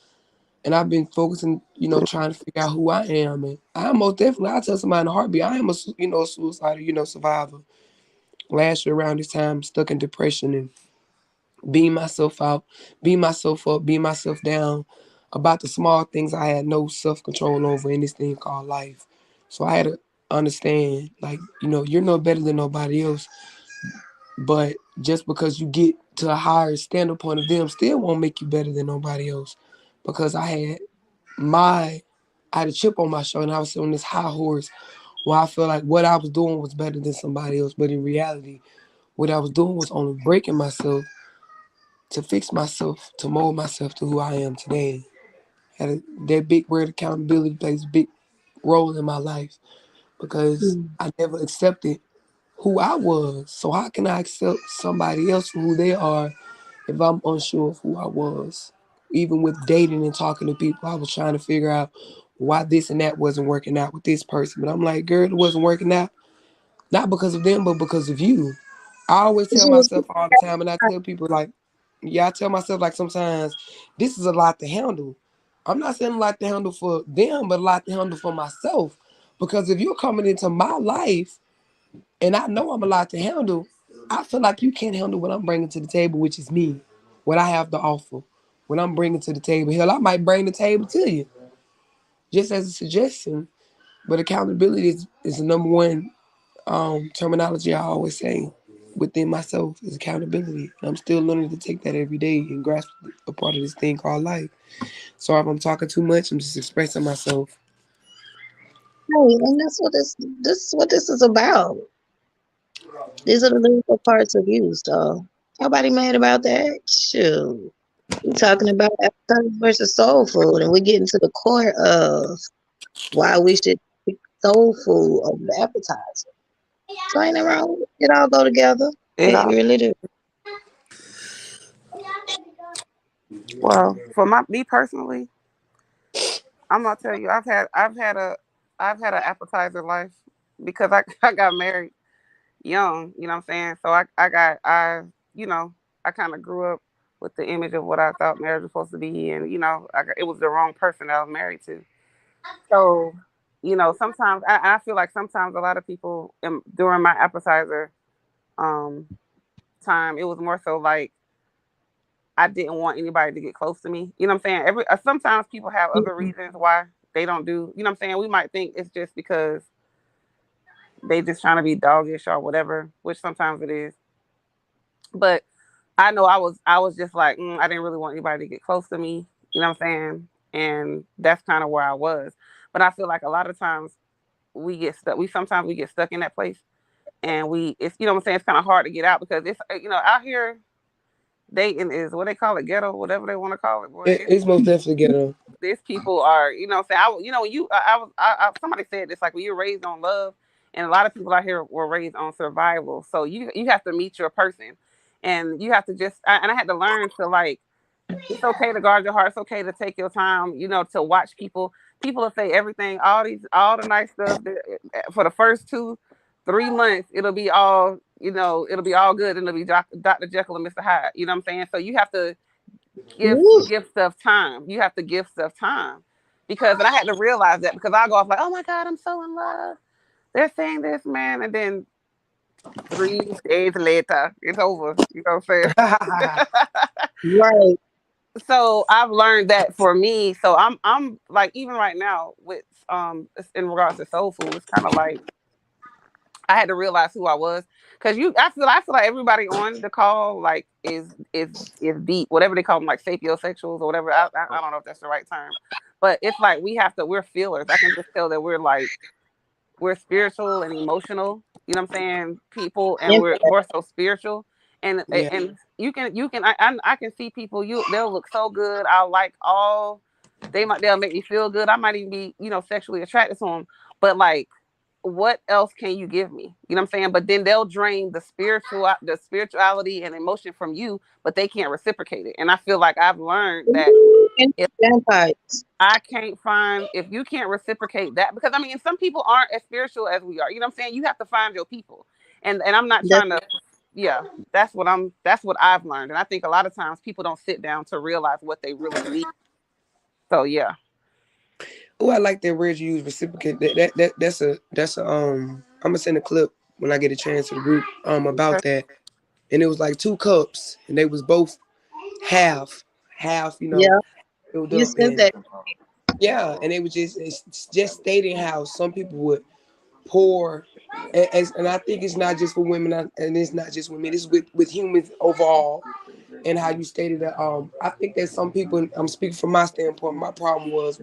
And I've been focusing, trying to figure out who I am. And I most definitely, I tell somebody in a heartbeat, I am a suicidal, survivor. Last year around this time, stuck in depression and beating myself out, beating myself up, beating myself down about the small things I had no self control over in this thing called life. So I had to understand, like, you're no better than nobody else, but just because you get to a higher standard point of them still won't make you better than nobody else. Because I had a chip on my shoulder and I was on this high horse where I felt like what I was doing was better than somebody else. But in reality, what I was doing was only breaking myself to fix myself, to mold myself to who I am today. That big word accountability plays a big role in my life because Mm. I never accepted who I was. So how can I accept somebody else for who they are if I'm unsure of who I was? Even with dating and talking to people, I was trying to figure out why this and that wasn't working out with this person. But I'm like, girl, it wasn't working out. Not because of them, but because of you. I always tell She was myself all the time, and I tell people like, yeah, I tell myself like sometimes this is a lot to handle. I'm not saying a lot to handle for them, but a lot to handle for myself. Because if you're coming into my life and I know I'm a lot to handle, I feel like you can't handle what I'm bringing to the table, which is me, what I have to offer, what I'm bringing to the table. Hell, I might bring the table to you just as a suggestion, but accountability is the number one terminology I always say within myself is accountability. I'm still learning to take that every day and grasp a part of this thing called life. So if I'm talking too much, I'm just expressing myself. right, and that's what this is what this is about. These are the lyrical parts of you, so nobody mad about that. Shoot. We talking about appetizers versus soul food, and we getting to the core of why we should pick soul food over the appetizer. So ain't nothing wrong with it. It all go together. It It all really do. well for me personally, I'm gonna tell you, I've had an appetizer life because I got married young. You know what I'm saying? So you know I kind of grew up with the image of what I thought marriage was supposed to be, and it was the wrong person that I was married to. So sometimes I feel like sometimes a lot of people during my appetizer um time, it was more so like I didn't want anybody to get close to me. You know what I'm saying? Sometimes people have other reasons why they don't do. You know what I'm saying? We might think it's just because they just trying to be doggish or whatever, which sometimes it is. But I know I was just like I didn't really want anybody to get close to me. You know what I'm saying? And that's kind of where I was. But I feel like a lot of times we get stuck. We get stuck in that place, and it's what I'm saying. It's kind of hard to get out because it's out here dating is what they call it, ghetto, whatever they want to call it. Boy, It's most definitely ghetto. these people are, saying, somebody said this, like when you're raised on love, and a lot of people out here were raised on survival. So you have to meet your person, and you have to and I had to learn to like, it's okay to guard your heart. It's okay to take your time, to watch people. People will say everything, all the nice stuff for the first 2-3 months, it'll be all good, and it'll be Dr. Jekyll and Mr. Hyde. You know what I'm saying? So you have to give Woo. give stuff time. You have to give stuff time and I had to realize that because I go off like, oh my God, I'm so in love. They're saying this, man, and then 3 days later, it's over. You know what I'm saying? Right. So I've learned that for me. So I'm like, even right now with in regards to soul food, it's kind of like I had to realize who I was because I feel like everybody on the call like is deep, whatever they call them, like sapiosexuals or whatever. I don't know if that's the right term, but it's like we're feelers. I can just tell that we're spiritual and emotional. You know what I'm saying? People, and And we're more so spiritual. And Yeah. I can see people. They'll look so good. I'll like all. They'll make me feel good. I might even be sexually attracted to them. But like, what else can you give me? You know what I'm saying? But then they'll drain the spirituality and emotion from you, but they can't reciprocate it. And I feel like I've learned that and if vampires. I can't find, if you can't reciprocate that, because I mean, some people aren't as spiritual as we are. You know what I'm saying? You have to find your people. And I'm not That's trying to, yeah, that's what I've learned. And I think a lot of times people don't sit down to realize what they really need. So yeah. Oh, I like that word you use, reciprocate. That's a I'm gonna send a clip when I get a chance to the group Okay. about that. And it was like two cups, and they was both half, yeah. filled You up, sent and that. yeah, and it was it's just stating how some people would pour, and I think it's not just for women, and it's not just women. It's with humans overall, and how you stated that. I think that some people. I'm speaking from my standpoint. My problem was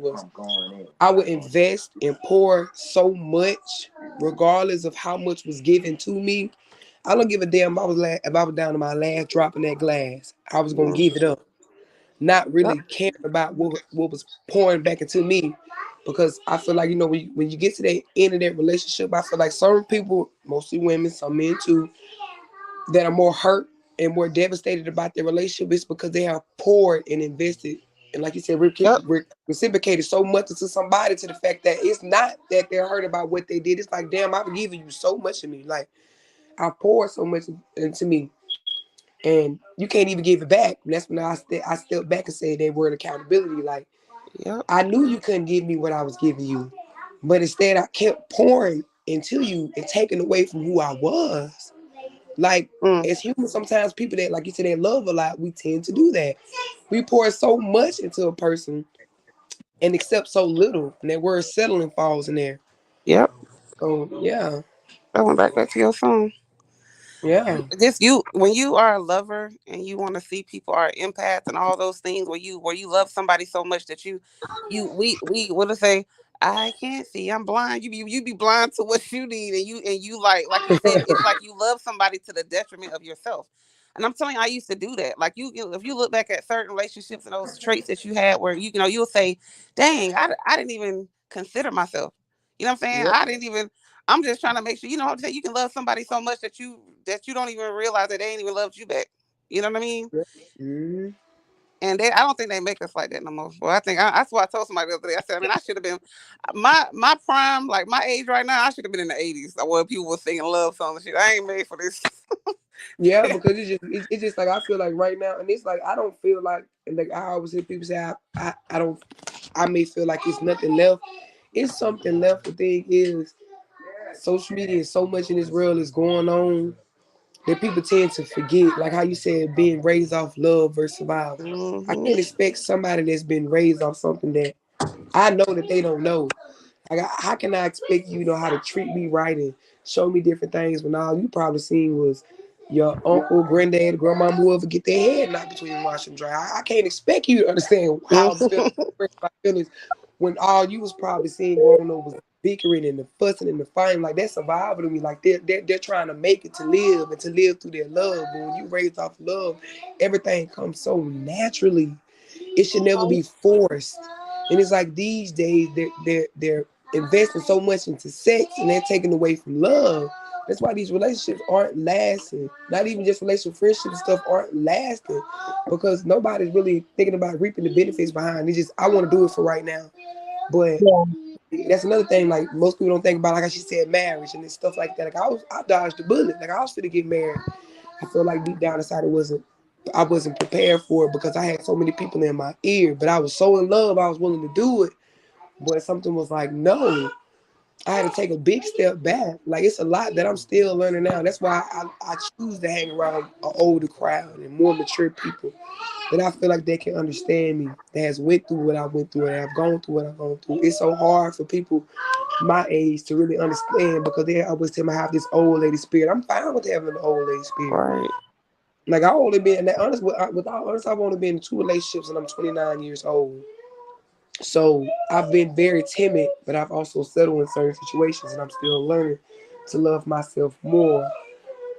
I would invest and pour so much, regardless of how much was given to me. I don't give a damn if I was down to my last drop in that glass. I was gonna Mhm. give it up, not Yep. really caring about what was pouring back into me, because I feel like, when you get to the end of that relationship, I feel like some people, mostly women, some men too, that are more hurt and more devastated about their relationship is because they have poured and invested and, like you said, Yep. reciprocated so much into somebody, to the fact that it's not that they're hurt about what they did. It's like, damn, I've given you so much of me. Like, I poured so much into me, and you can't even give it back. And that's when I stepped back and said that word accountability. Like, Yep. I knew you couldn't give me what I was giving you, but instead I kept pouring into you and taking away from who I was. Like, Mm. as humans, sometimes people that, like you said, they love a lot, we tend to do that. We pour so much into a person and accept so little, and that word settling falls in there. Yep. So yeah, I went back to your song. yeah, This you when you are a lover and you want to see people are empaths and all those things where you love somebody so much that we what to say, I can't see, I'm blind. You be blind to what you need, and you like you said, it's like you love somebody to the detriment of yourself. And I'm telling you, I used to do that. Like if you look back at certain relationships and those traits that you had, where you'll say, "Dang, I didn't even consider myself." You know what I'm saying? yep, I didn't even. I'm just trying to make sure, what I'm saying, you can love somebody so much that you don't even realize that they ain't even loved you back. You know what I mean? yep. Mm-hmm. And I don't think they make us like that no more. Well, I think that's what I told somebody the other day. I said, I mean, I should have been my prime, like my age right now. I should have been in the '80s, where people were singing love songs and shit. I ain't made for this. Yeah, because it's just like, I feel like right now, and it's like, I don't feel like, and like I always hear people say, I don't, I may feel like it's nothing left. It's something left. The thing is, social media is so much in this world is going on that people tend to forget. Like how you said, being raised off love versus survival. I Hmm. can't expect somebody that's been raised off something that I know that they don't know. Like, how can I expect you to know how to treat me right and show me different things when all you probably seen was your uncle, granddad, grandma, whoever get their head knocked between the wash and dry. I can't expect you to understand how I'm feeling, my feelings, when all you was probably seeing growing up was bickering and the fussing and the fighting. Like, that's survival to me. Like, they're trying to make it to live and to live through their love. But when you raised off love, everything comes so naturally. It should never be forced. And it's like these days they're investing so much into sex and they're taking away from love. That's why these relationships aren't lasting. Not even just relationship, friendship stuff aren't lasting, because nobody's really thinking about reaping the benefits behind. It's just, I want to do it for right now. But Yeah. that's another thing. Like, most people don't think about, like she said, marriage and stuff like that. Like, I dodged the bullet. Like, I was finna get married. I feel like deep down inside I wasn't prepared for it, because I had so many people in my ear. But I was so in love, I was willing to do it. But something was like, no. I had to take a big step back. Like, it's a lot that I'm still learning now. That's why I choose to hang around an older crowd and more mature people that I feel like they can understand me, that has went through what I went through and have gone through what I've gone through. It's so hard for people my age to really understand, because they always tell me I have this old lady spirit. I'm fine with having an old lady spirit. Right. Like, I only been, and honest, with all honest, I've only been in 2 relationships and I'm 29 years old. So I've been very timid, but I've also settled in certain situations, and I'm still learning to love myself more.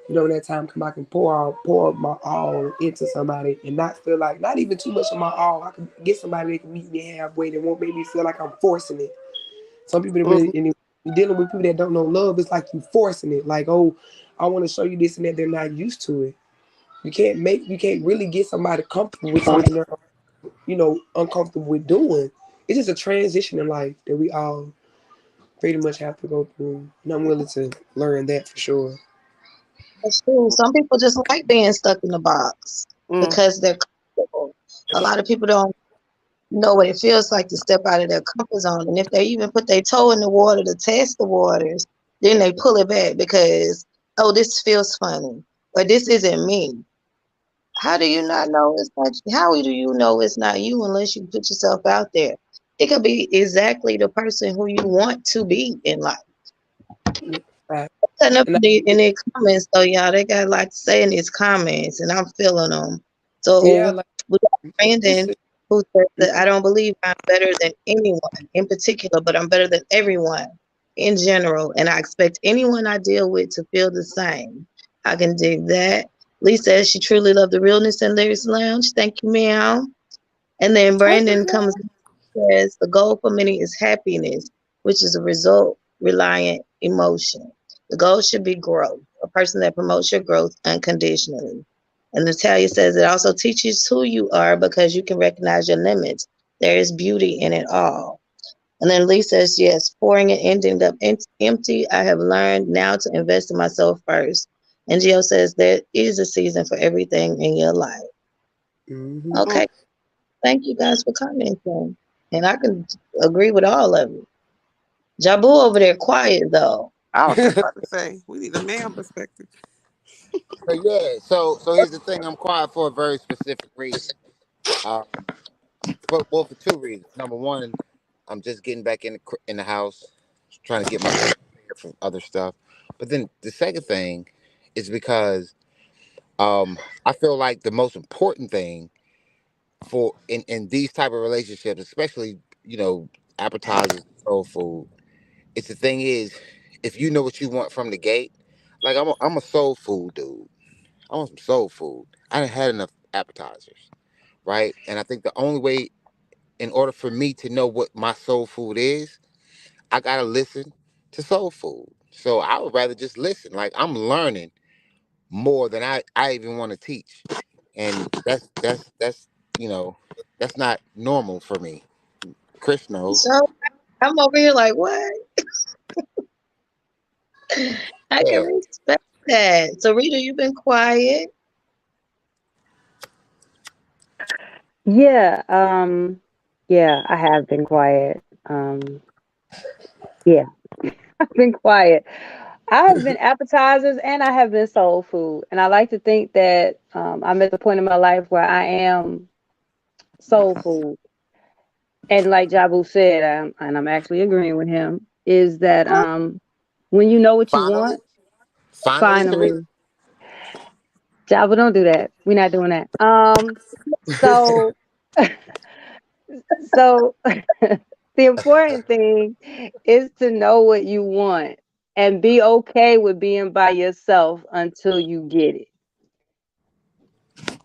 When that time come, I can pour my all into somebody and not feel like, not even too much of my all. I can get somebody that can meet me halfway, that won't make me feel like I'm forcing it. Some people that really, Hmm. and you're dealing with people that don't know love, it's like you forcing it. Like, oh, I want to show you this and that. They're not used to it. You can't really get somebody comfortable with something they're, uncomfortable with doing. It's just a transition in life that we all pretty much have to go through. And I'm willing to learn that for sure. That's true. Some people just like being stuck in the box Mm. because they're comfortable. A lot of people don't know what it feels like to step out of their comfort zone. And if they even put their toe in the water to test the waters, then they pull it back because, oh, this feels funny, or this isn't me. How do you not know it's not? How do you know it's not you unless you put yourself out there? It could be exactly the person who you want to be in life. Right. Setting up And in the comments, so y'all, they got a lot to say in these comments, and I'm feeling them. yeah, So like, we got it's, Brandon, who says that I don't believe I'm better than anyone in particular, but I'm better than everyone in general, and I expect anyone I deal with to feel the same. I can dig that. Lisa says she truly loved the realness in Lyrics Lounge. Thank you, meow. And then Thank you, Brandon comes girl. says the goal for many is happiness, which is a result reliant emotion. The goal should be growth, a person that promotes your growth unconditionally. And Natalia says it also teaches who you are because you can recognize your limits. There is beauty in it all. And then Lee says, yes, pouring and ending up empty. I have learned now to invest in myself first. And Gio says there is a season for everything in your life. Mm-hmm. Mm. Okay, thank you guys for commenting. And I can agree with all of it. Jabu over there quiet though. I was just about to say we need a man perspective. So yeah, so here's the thing. I'm quiet for a very specific reason. Um, for two reasons. Number one, I'm just getting back in the house, trying to get myself prepared for other stuff. But then the second thing is because I feel like the most important thing for in these type of relationships, especially appetizers, soul food. It's the thing is, if you know what you want from the gate, like I'm a soul food dude. I want some soul food. I didn't had enough appetizers, right? And I think the only way, in order for me to know what my soul food is, I gotta listen to soul food. So I would rather just listen. Like I'm learning more than I even want to teach, and that's you know that's not normal for me. Chris knows. So I'm over here like, what? I can Yeah, respect that. So Rita, you've been quiet. Yeah, yeah, I have been quiet. Yeah, I've been quiet. I have been appetizers and I have been soul food. And I like to think that I'm at the point in my life where I am soul food. And like Jabu said, and I'm actually agreeing with him, is that when you know what you finally, want, finally, Sarita. finally, Jabu, don't do that. We're not doing that. So, so the important thing is to know what you want and be okay with being by yourself until you get it.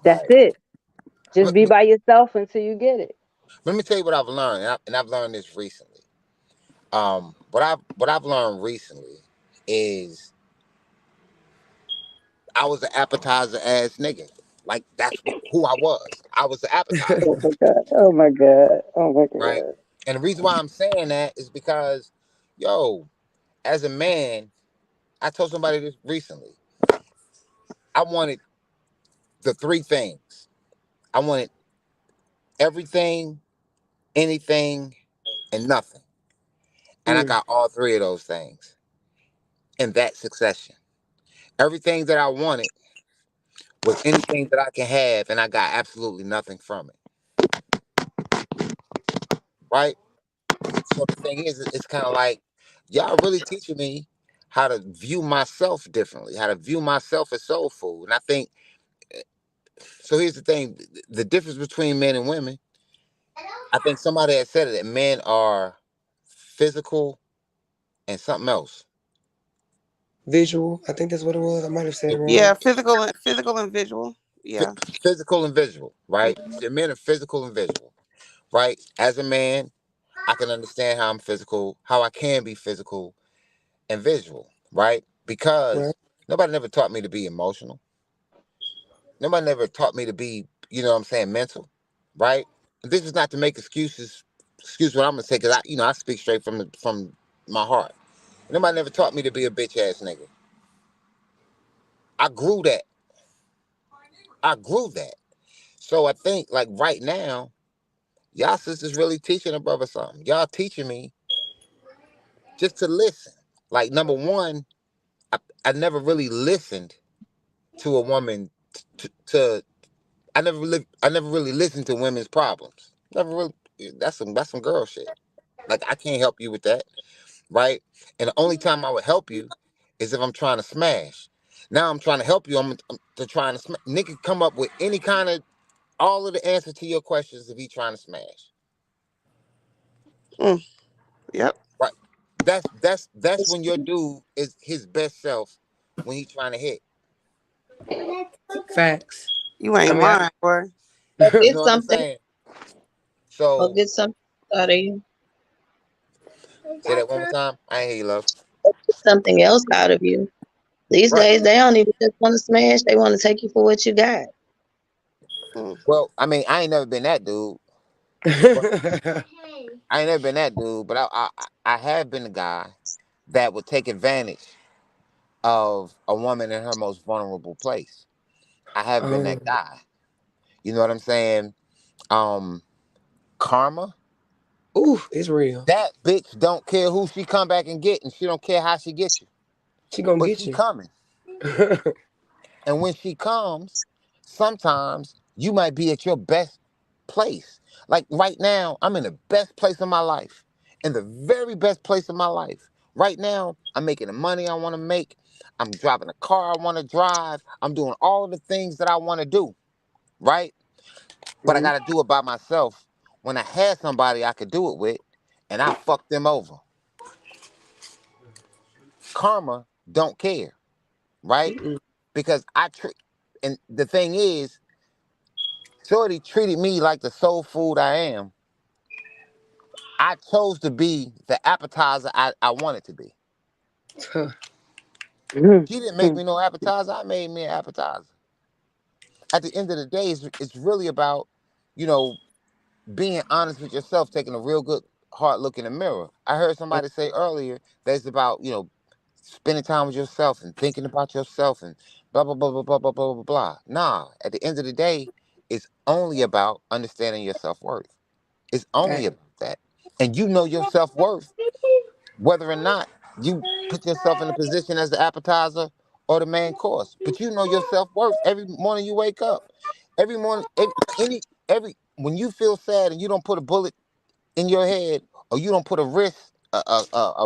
That's Right. it. Just Let be me, by yourself until you get it. let me tell you what I've learned, and I've learned this recently. What I've learned recently is I was an appetizer ass nigga. Like that's who I was. I was the appetizer, Oh my god. Oh my god. Oh my right? god. And the reason why I'm saying that is because, yo, as a man, I told somebody this recently. I wanted the three things. I wanted everything, anything, and nothing. And I Mm. got all three of those things in that succession. Everything that I wanted was anything that I can have, and I got absolutely nothing from it. Right? So the thing is, it's kind of like y'all really teaching me how to view myself differently, how to view myself as soul food. And I think so. Here's the thing: the difference between men and women. I think somebody had said it that men are physical and something else. Visual. I think that's what it was. I might have said it Yeah, wrong. physical and visual. Phy- Yeah. Physical and visual, right? So men are physical and visual, right? As a man, I can understand how I'm physical, how I can be physical and visual, right? Right. Because nobody never taught me to be emotional. Nobody never taught me to be, what I'm saying, mental, right? This is not to make excuses. Excuse what I'm gonna say, because I speak straight from my heart. Nobody never taught me to be a bitch ass nigga. I grew that. I grew that. So I think like right now, y'all sisters really teaching a brother something. Y'all teaching me just to listen. Like number one, I never really listened to a woman to I never really listened to women's problems. Never really. That's some girl shit. Like I can't help you with that, right? And the only time I would help you is if I'm trying to smash. Now I'm trying to help you. I'm to trying to smash. Nigga come up with any kind of all of the answers to your questions if he trying to smash. Mm, yep. Right. That's when your dude is his best self when he trying to hit. Facts. You I ain't mean, lying, boy. Go You get know what I'm something. saying? Go So get something Out of you. Say that one more time. I ain't hear you, love. Something else out of you. These Right. days, they don't even just want to smash. They want to take you for what you got. Mm. Well, I mean, I ain't never been that dude. But I ain't never been that dude. But I have been the guy that would take advantage of a woman in her most vulnerable place. I have been that um, guy. You know what I'm saying? Um, Karma. ooh, it's real. That bitch don't care who she come back and get, and she don't care how she get you. She gonna But get she you. coming. And when she comes, sometimes you might be at your best place. Like right now, I'm in the best place of my life. In the very best place of my life. Right now, I'm making the money I want to make. I'm driving the car I want to drive. I'm doing all the things that I want to do. Right? But I Mhm. got to do it by myself. When I had somebody I could do it with, and I fucked them over. Karma don't care. Right? Mm-mm. Because and the thing is, Shorty treated me like the soul food I am. I chose to be the appetizer I wanted to be. She didn't make me no appetizer. I made me an appetizer. At the end of the day, it's really about, you know, being honest with yourself, taking a real good hard look in the mirror. I heard somebody say earlier that it's about, spending time with yourself and thinking about yourself and blah, blah, blah, blah, blah, blah, blah, blah, blah. Nah, at the end of the day, it's only about understanding your self worth. It's only Fact. about that. And you know your self worth, whether or not you put yourself in a position as the appetizer or the main course. But you know your self worth every morning you wake up. Every morning, every when you feel sad and you don't put a bullet in your head or you don't put a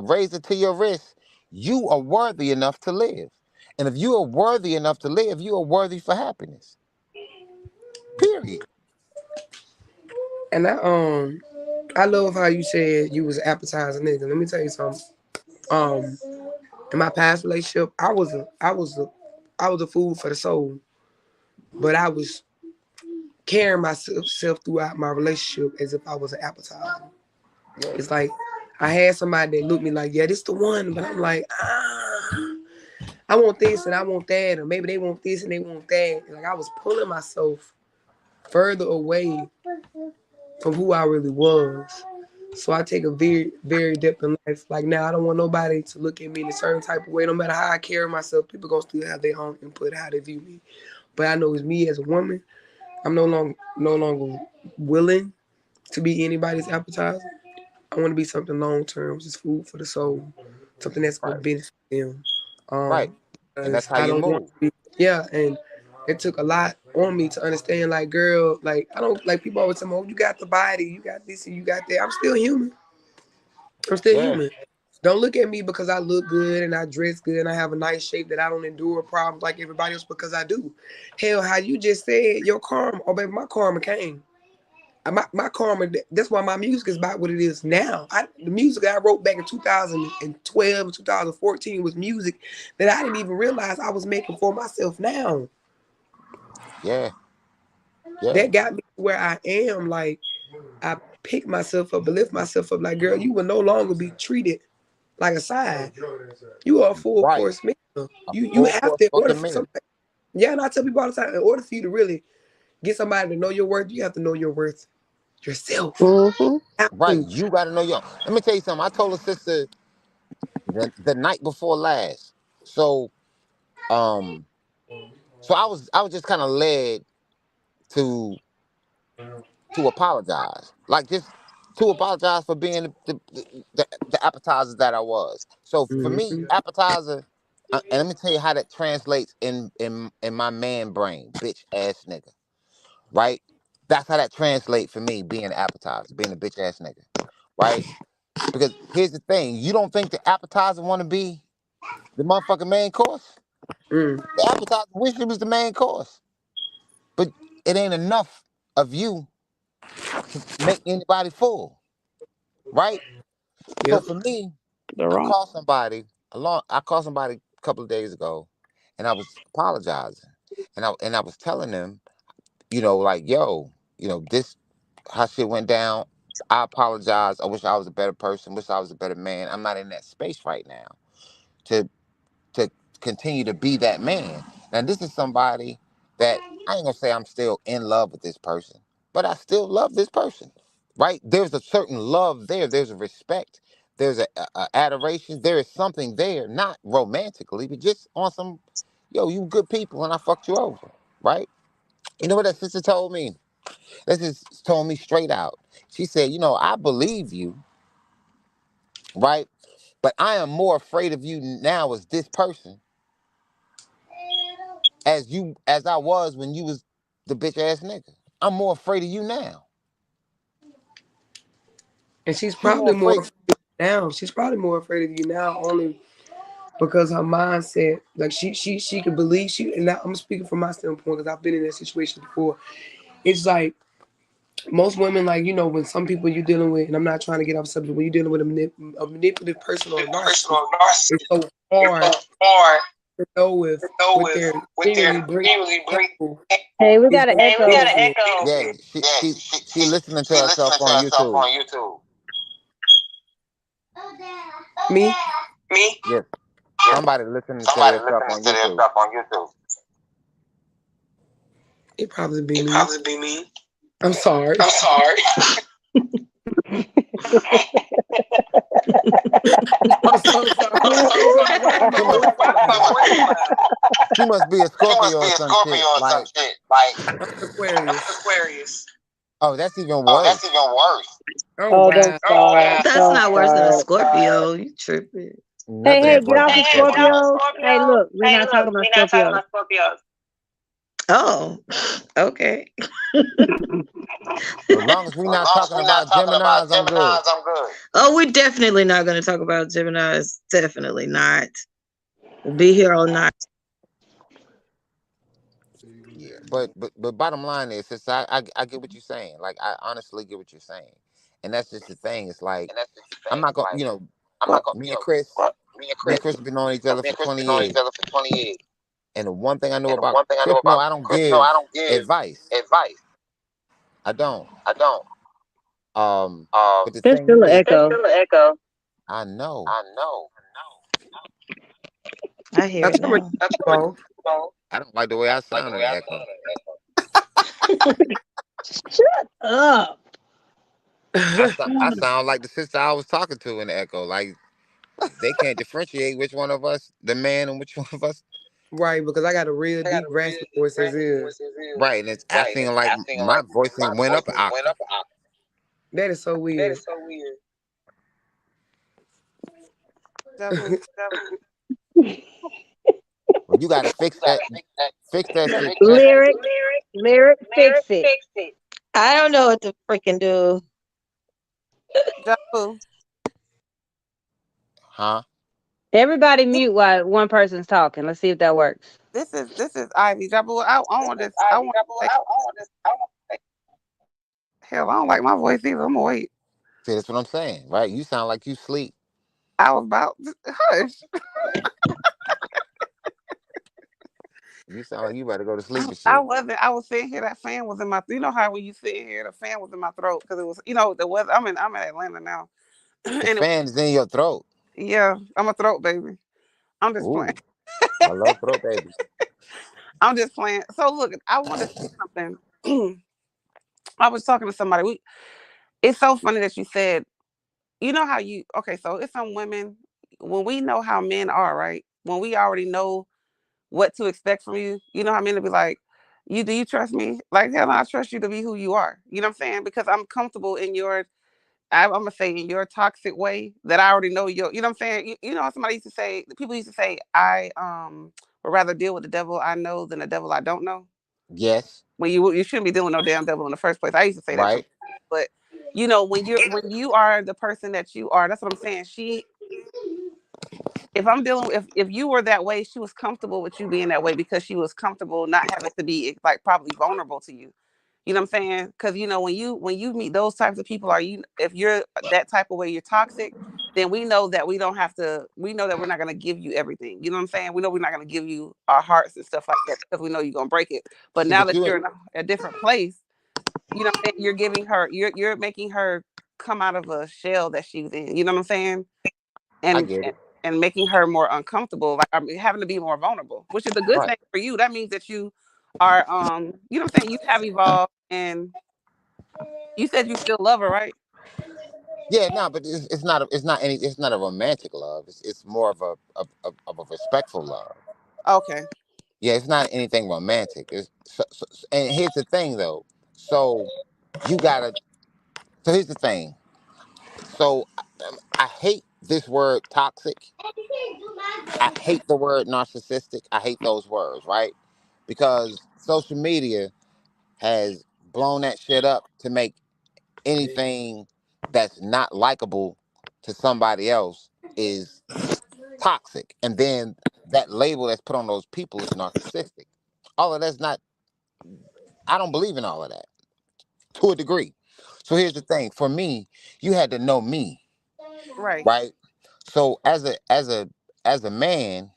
razor to your wrist, you are worthy enough to live. And if you are worthy enough to live, you are worthy for happiness. Period. And I love how you said you was an appetizer nigga. Let me tell you something. Um, in my past relationship, I was a food for the soul, but I was carrying myself throughout my relationship as if I was an appetizer. Yeah. It's like I had somebody that looked me like, yeah, this the one, but I'm like, I want this and I want that, or maybe they want this and they want that. Like I was pulling myself further away from who I really was. So I take a very, very depth in life. Like now, I don't want nobody to look at me in a certain type of way. No matter how I carry myself, people gonna still have their own input how they view me. But I know it's me as a woman. I'm no longer willing to be anybody's appetizer. I want to be something long term, which is food for the soul, something that's gonna Right. benefit them. Right. Um, And that's because how I you don't want move. to be, yeah, and it took a lot on me to understand, like, girl, like I don't like people always tell me, oh, you got the body, you got this, and you got that. I'm still human. I'm still Yeah. human. Don't look at me because I look good and I dress good and I have a nice shape that I don't endure problems like everybody else because I do. Hell, how you just said your karma, oh baby, my karma came. My karma, that's why my music is about what it is now. The music I wrote back in 2012 and 2014 was music that I didn't even realize I was making for myself now. Yeah. Yeah. That got me to where I am. Like, I pick myself up and lift myself up. Like, girl, you will no longer be treated like a side. You are a full Right. course meal. A You full have course to, in order fucking for meal. somebody, yeah, and I tell people all the time, in order for you to really get somebody to know your worth, you have to know your worth yourself. Mm-hmm. Have Right. to. You gotta know your let me tell you something. I told a sister the night before last. So um I was just kind of led to apologize. Like just to apologize for being the appetizer that I was. So for me, Mhm. appetizer and let me tell you how that translates in my man brain, bitch ass nigga. Right? That's how that translates for me being an appetizer, being a bitch ass nigga. Right? Because here's the thing, you don't think the appetizer want to be the motherfucking main course? Mm. The appetizer wish it was the main course, but it ain't enough of you to make anybody full, right? So Yep. for me, The I wrong. called somebody I called somebody a couple of days ago, and I was apologizing, and I was telling them, like, yo, this how shit went down. I apologize. I wish I was a better person. Wish I was a better man. I'm not in that space right now to to continue to be that man. Now this is somebody that I ain't gonna say I'm still in love with this person, but I still love this person. Right? There's a certain love there. There's a respect. There's a adoration. There is something there, not romantically, but just on some, yo, you good people, and I fucked you over. Right? You know what that sister told me? That just told me straight out. She said, I believe you, right? But I am more afraid of you now as this person as I was when you was the bitch ass nigga. I'm more afraid of you now. And she's She more probably more afraid. afraid of you now. She's probably more afraid of you now only because her mindset, like she could believe she. And now I'm speaking from my standpoint because I've been in that situation before. It's like most women, like when some people you're dealing with, and I'm not trying to get off subject, when you're dealing with a manipulative person or a narcissist, it's so hard to know if what they're seemingly bringing to the table Hey, we is got an going to echo. benefit. Yeah, she listening to herself on YouTube. Me? Yes, somebody listening to their stuff on YouTube. It probably be me. I'm sorry. I'm so sorry. Why my She must, voice so loud? she must be a Scorpio or some shit. Like, I'm Aquarius. oh, that's even worse. Oh Oh, don't wow. start. That's Don't not worse than a start. Scorpio. You tripping. Hey, Nothing hey, is get worse off than the a Scorpio. Scorpios. Hey, look, we're not talking about Scorpios. Oh, okay. As long as we're not talking about Geminis, I'm good. Oh, we're definitely not going to talk about Geminis. Definitely not. We'll be here all night. Yeah, but bottom line is, I get what you're saying. Like, I honestly get what you're saying, and that's just the thing. It's like I'm not gonna, me and Chris, have been on each other for 20 years, and the one thing I know about Chris, no, I don't give advice. I don't. But the There's thing still an is, echo. I know. I hear Now it tell me, now. Bo. I don't like the way I sound in the echo. Shut up. I sound like the sister I was talking to in the echo. Like they can't differentiate which one of us the man and which one of us. Right, because I got a real deep raspy voice as is. Right, and it's acting like my voicing went up an octave. That is so weird. Jabu. Well, you got to fix that shit, Cat. Lyric, lyric, fix it. I don't know what to freaking do. Jabu. Huh? Everybody mute while one person's talking. Let's see if that works. This is Ivy. Jabu. I want this. I want to say, hell, I don't like my voice either. I'm gonna wait. See, that's what I'm saying, right? You sound like you sleep. I was about hush. You sound like you better go to sleep and I shit. wasn't. I was sitting here. That fan was in my. You know how when you sit here, the fan was in my throat because it was. The weather. I'm in Atlanta now, The and fan is in your throat. yeah, I'm a throat baby. I'm just playing. Ooh, I love throat babies. I'm just playing. So look, I want to say something. I was talking to somebody. It's so funny that you said. You know how you. Okay, so it's some women when we know how men are, right? When we already know what to expect from you. You know how men will be like, do you trust me? Like, hell no, I trust you to be who you are. You know what I'm saying? Because I'm comfortable in I'm gonna say in your toxic way that I already know you know what I'm saying? You know how somebody used to say, people used to say, I would rather deal with the devil I know than the devil I don't know. Yes, When you shouldn't be dealing with no damn devil in the first place. I used to say that too. right. But when you are the person that you are, that's what I'm saying. If I'm dealing if you were that way, she was comfortable with you being that way because she was comfortable not having to be like probably vulnerable to you. You know what I'm saying? Because when you meet those types of people, if you're that type of way, you're toxic, then we know that we don't have to. We know that we're not going to give you everything. You know what I'm saying? We know we're not going to give you our hearts and stuff like that because we know you're going to break it. But See, now but that you're in a different place, you know what I'm saying? You're giving her. You're making her come out of a shell that she's in. You know what I'm saying? I And get and, it. and making her more uncomfortable, like I mean, having to be more vulnerable, which is a good Right. thing for you. That means that you are, you know what I'm saying? You have evolved, and you said you still love her, right? Yeah, no, but it's not a romantic love. It's more of of a respectful love. Okay. Yeah, it's not anything romantic. And here's the thing though. So you gotta. So here's the thing. So I hate this word toxic. I hate the word narcissistic. I hate those words, right? Because social media has blown that shit up to make anything that's not likable to somebody else is toxic. And then that label that's put on those people is narcissistic. All of that's not, I don't believe in all of that to a degree. So here's the thing for me, you had to know me, Right. right? So as a man,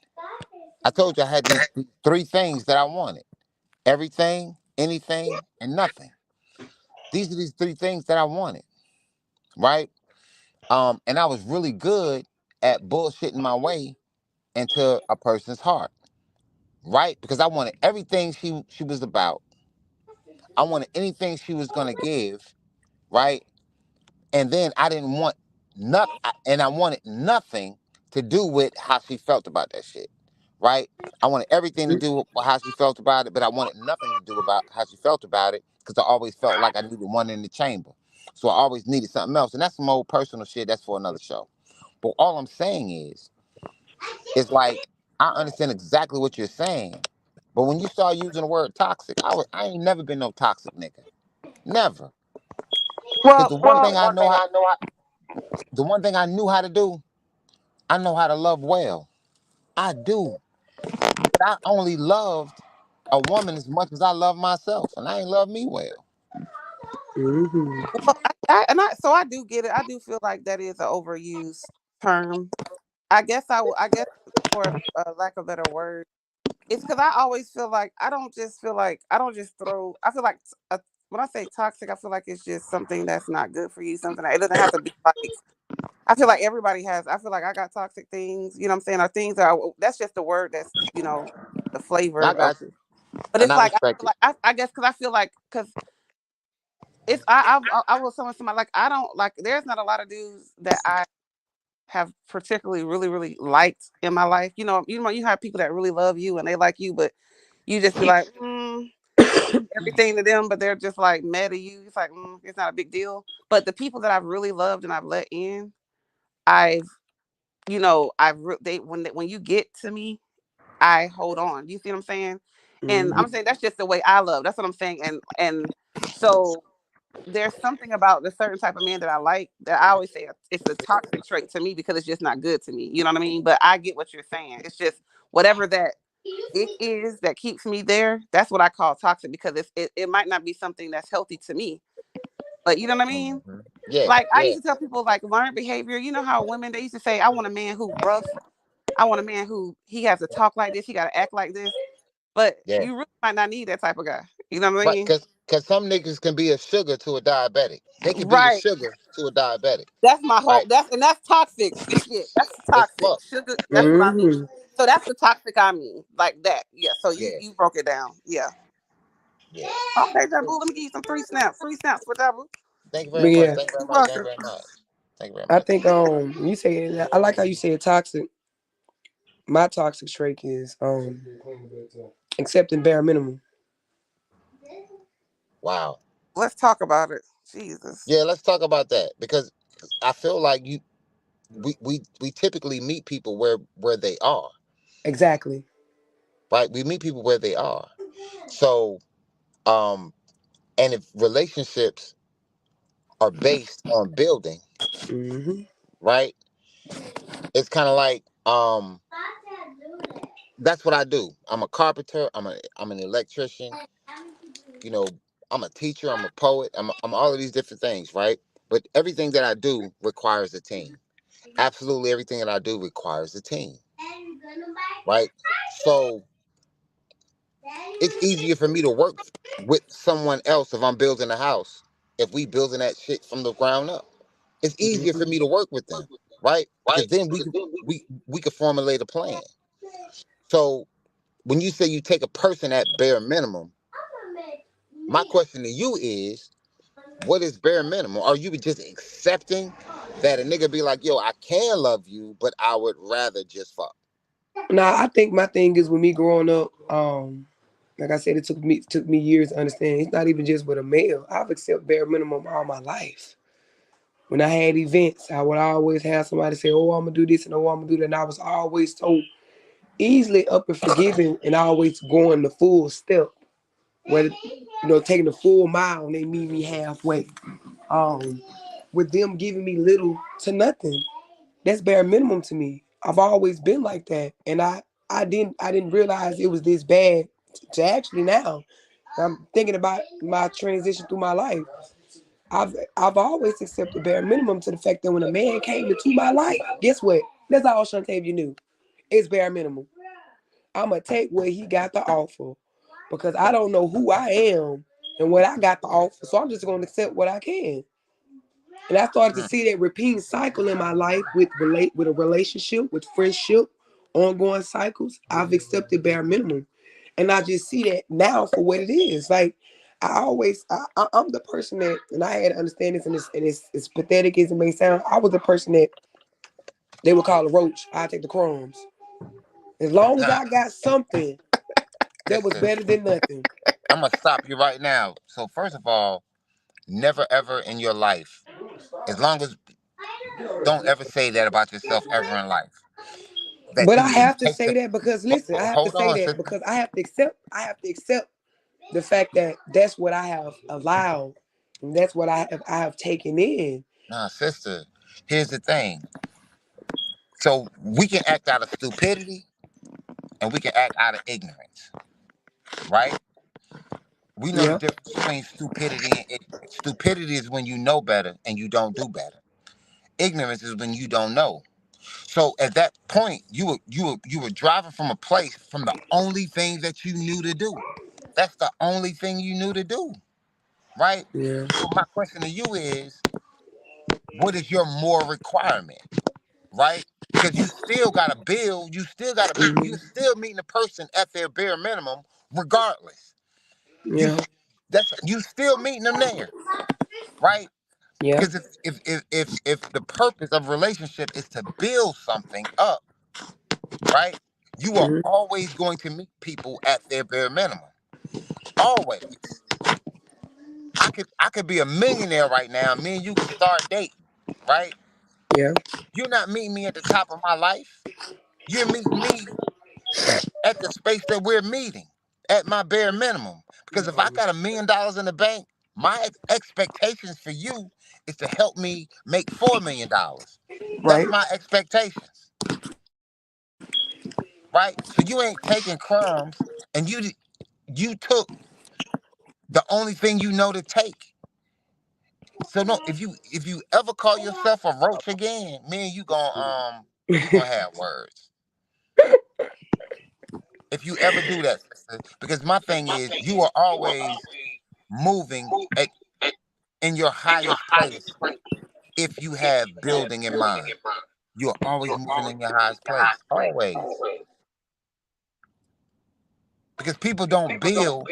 I told you I had these three things that I wanted: everything, anything, and nothing. These are these three things that I wanted, right? And I was really good at bullshitting my way into a person's heart, right? Because I wanted everything she was about. I wanted anything she was gonna give, right? And then I didn't want nothing, and I wanted nothing to do with how she felt about that shit, right? I wanted everything to do with how she felt about it, but I wanted nothing to do about how she felt about it because I always felt like I needed one in the chamber. So I always needed something else, and that's some old personal shit. That's for another show. But all I'm saying is, it's like I understand exactly what you're saying, but when you start using the word toxic, I ain't never been no toxic nigga, never. Because Well, one thing I know, the one thing I knew how to do, I know how to love well. I do, but I only loved a woman as much as I love myself, and I ain't love me well. Mm-hmm. well, so I do get it. I do feel like that is an overused term. I guess for lack of a better word, it's because I always feel like I don't just throw. I feel like when I say toxic, I feel like it's just something that's not good for you. Something that it doesn't have to be like. I feel like everybody has. I feel like I got toxic things. You know what I'm saying? Or things that that's just the word that's the flavor I of. got you, But and it's I like I respect feel it. like I guess because I feel like because it's I was telling somebody like I don't like. There's not a lot of dudes that I have particularly really liked in my life. You have people that really love you and they like you, but you just be like, you do everything to them, but they're just like mad at you. It's like it's not a big deal. But the people that I've really loved and I've let in, I've they when you get to me, I hold on. You see what I'm saying? And I'm Mm-hmm. saying that's just the way I love. That's what I'm saying. And so there's something about the certain type of man that I like that I always say it's a toxic trait to me because it's just not good to me. You know what I mean? But I get what you're saying. It's just whatever that it is that keeps me there. That's what I call toxic because it might not be something that's healthy to me. But you know what I mean? Yeah, Like I yeah, used to tell people like learned behavior. You know how women they used to say, I want a man who rough. I want a man who he has to talk like this. He got to act like this. But yeah. you really might not need that type of guy. You know what I Right, mean? because some niggas can be a sugar to a diabetic. They can be the Right. sugar to a diabetic. That's my whole. Right? That's toxic shit. That's It's toxic fuck. sugar. That's what I mean. Mm-hmm. So that's the toxic I mean, like that. Yeah. So you Yeah, you broke it down. Yeah. yeah. Okay, Jabu. Let me give you some free snaps. Free snaps for Jabu. Thank you But very much. yeah, Thank you very You're much. Thank you welcome. very much. Thank you very I much. think you say I like how you say toxic. My toxic trait is accepting bare minimum. Wow. Let's talk about it. Jesus. Yeah, let's talk about that because I feel like we typically meet people where they are, Exactly. right? We meet people where they are. So, um, and if relationships are based on building, Mm-hmm. right? It's kind of like that's what I do. I'm a carpenter. I'm an electrician. You know, I'm a teacher. I'm a poet. I'm all of these different things, right? But everything that I do requires a team. Absolutely everything that I do requires a team, right? So it's easier for me to work with someone else if I'm building a house. If we building that shit from the ground up. it's easier for me to work with them, right? Because then we could formulate a plan. So when you say you take a person at bare minimum, my question to you is, what is bare minimum? Are you just accepting that a nigga be like, yo, I can love you, but I would rather just fuck? Nah, I think my thing is with me growing up, like I said, it took me years to understand. It's not even just with a male. I've accepted bare minimum all my life. When I had events, I would always have somebody say, "Oh, I'm gonna do this and oh, I'm gonna do that." And I was always so easily up and forgiving, and always going the full step, whether taking the full mile, and they meet me halfway. Um, with them giving me little to nothing, that's bare minimum to me. I've always been like that, and I didn't realize it was this bad to actually now. I'm thinking about my transition through my life. I've always accepted bare minimum to the fact that when a man came into my life, guess what? That's all Shantavia knew. It's bare minimum. I'ma take what he got to offer because I don't know who I am and what I got to offer. So I'm just gonna accept what I can. And I started to Mm. see that repeating cycle in my life with a relationship, with friendship, ongoing cycles. I've accepted bare minimum, and I just see that now for what it is. Like I'm the person that, and I had to understand this, and it's as pathetic as it may sound. I was the person that they would call a roach. I take the crumbs. As long as I got something, that was Listen, better than nothing. I'm gonna stop you right now. So first of all, never ever in your life, as long as don't ever say that about yourself ever in life. That But I you have to take say the that because listen, I have to hold say on, that sister. because I have to accept the fact that that's what I have allowed, and that's what I have taken in. Nah, sister. Here's the thing. So we can act out of stupidity and we can act out of ignorance, right? We know the Yeah, difference between stupidity and ignorance. Stupidity is when you know better and you don't do better. Ignorance is when you don't know. So at that point, you were driving from a place from the only thing that you knew to do. That's the only thing you knew to do, right? yeah, So my question to you is, what is your more requirement, right? Because you still got to build, you hmm, still meeting a person at their bare minimum, regardless. You yeah, that's you still meeting them there, right? yeah, Because if the purpose of relationship is to build something up, right? You are hmm, always going to meet people at their bare minimum. Always. I could be a millionaire right now. Me and you can start dating, right? yeah, You're not meeting me at the top of my life. You're meeting me at the space that we're meeting, at my bare minimum. Because if I got $1 million in the bank, my expectations for you is to help me make $4 million. That's right, my expectations, right? So you ain't taking crumbs, and you took the only thing you know to take. So no, if you ever call yourself a roach again, me and you gonna have words. If you ever do that, sister, because my thing is, you are always moving in your highest place if you have building in mind. You're always moving in your highest place, always, because people don't build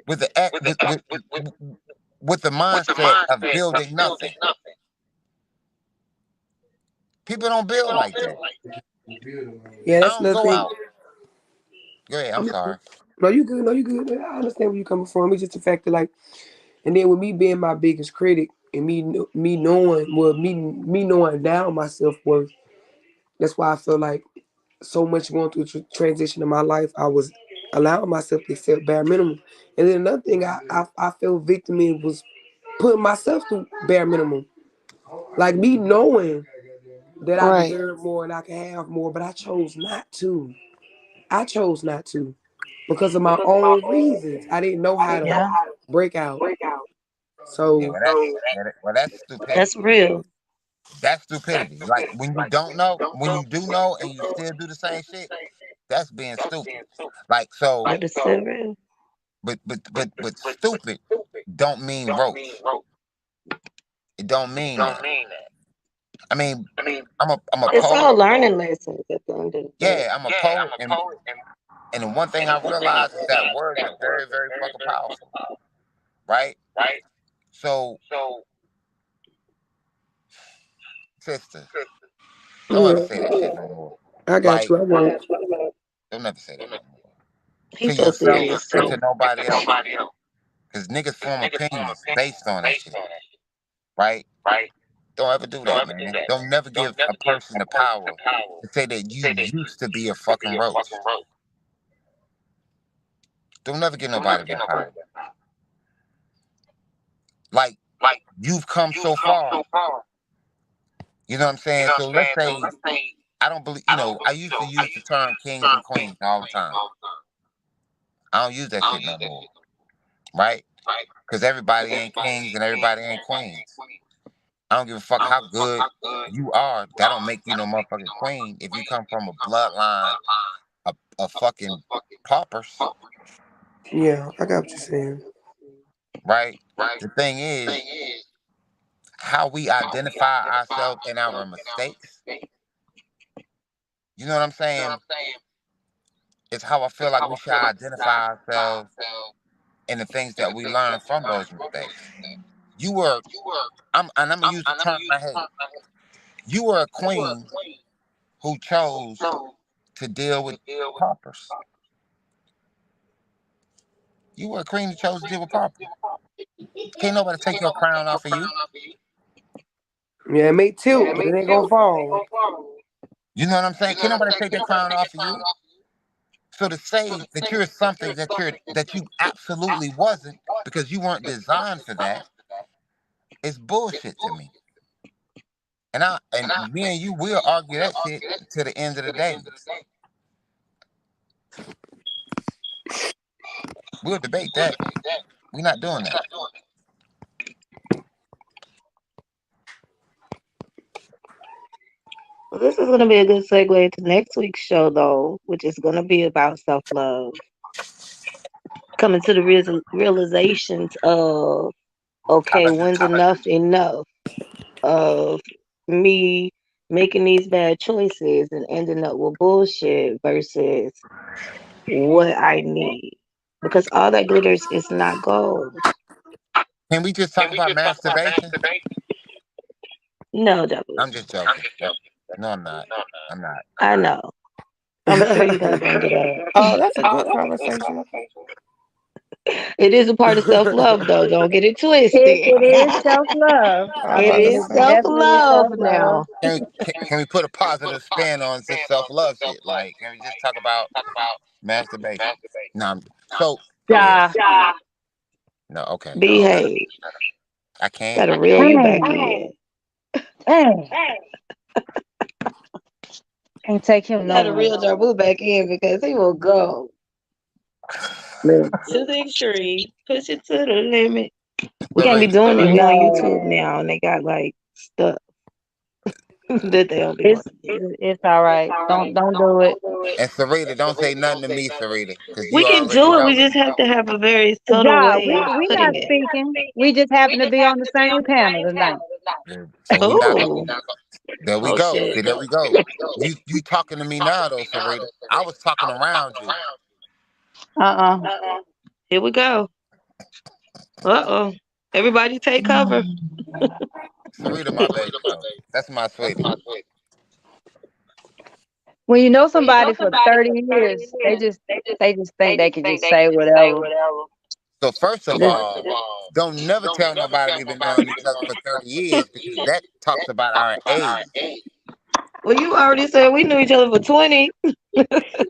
with the with the mindset of building nothing. People don't build like that. yeah. I That's don't another go thing. out. Go ahead. I'm I'm, sorry. no, you good. No, you good. I understand where you coming from. It's just the fact that like, and then with me being my biggest critic and me knowing me knowing now my self worth. That's why I feel like so much going through transition in my life, I was allowing myself to accept bare minimum. And then another thing I feel victim in was putting myself through bare minimum. Like me knowing that I Right. deserve more and I can have more, but I chose not to. I chose not to because of my own reasons. I didn't know how to Yeah, break out. Yeah, So well, that's that's stupidity. real. That's stupidity. Like when you don't know, when you do know and you still do the same shit, that's being stupid. Like so, That is so real. but stupid don't mean roach. It don't mean that. I mean, I'm a It's poet. all learning lessons at the end of the day. Yeah, I'm a poet, and the one thing I realize is that words are very, very fucking powerful, right? So, sister, don't ever Yeah, say that shit no more. I got Like, you. I won't. don't ever say that no more to He's so yourself serious and too. to nobody else, because niggas form opinions based on that shit, right? Don't ever do that, man. Don't never give a person the power to say that you used to be a fucking roach. Don't never give nobody that power. Like, you've come so far. You know what I'm saying? So let's say I don't believe. I used to use the term kings and queens all the time. I don't use that shit no more, right? Because everybody ain't kings and everybody ain't queens. I don't give a fuck how good you are. That don't make you no motherfucking queen if you come from a bloodline of fucking paupers, Yeah, I got what you're saying. right? The thing is, how we identify ourselves in our mistakes, you know what I'm saying? It's how I feel like we should identify ourselves in the things that we learn from those mistakes. You were, and I'm gonna use the term I hate. You were a queen who chose to deal with paupers. You were a queen who chose to deal with paupers. Can't nobody take your crown off of you. Yeah, it may tilt, but it ain't gonna fall. You know what I'm saying? Can't nobody take that crown off of you. So to say that you're something that you absolutely wasn't because you weren't designed for that is bullshit to me. And me and you will argue that shit to the end of the day. We'll debate that. We're not doing that. Well, this is going to be a good segue to next week's show, though, which is going to be about self love. Coming to the realizations of, I okay, like this when's topic. enough of me making these bad choices and ending up with bullshit versus what I need. Because all that glitters is not gold. Can we just talk about masturbation? No, Douglas. I'm just joking. No, I'm not. I'm not. I know. I'm sure you're going to bring it up. Oh, that's a good conversation. It is a part of self love, though. Don't get it twisted. It is self-love. I was I It about to mean, is it's say. self definitely love self-love. now. Can we put a positive spin on this self love shit? Like, can we just talk about masturbation? No. So yeah. Ja. No. Okay. Behave. I can't. Gotta reel you back Dang. in. Dang. Can't take him Gotta nowhere. reel Jabu back in because he will go to the extreme, push it to the limit. We can't be Sarita, doing it. We on No, YouTube now, and they got like stuff that they don't be it's wanting to hear. it's all right. Don't do it. and Sarita, don't say nothing to me, Sarita, because We you can already do it. We know. just have to have a very subtle Ja, way of we putting not it. speaking. We just happen to be on the same panel tonight. So we not gonna. Oh, There we oh go. shit. See, there we go. You talking to me now though, Sarita. I was talking around you. Uh-uh. Here we go. Uh-oh. Everybody take cover. Sarita, my baby though. That's my sweetie. When you know somebody for 30 years, they just think they can just say whatever. So first of This, all, don't never tell nobody we've been knowing each other for 30 years because that talks about our age. Well, you already said we knew each other for 20.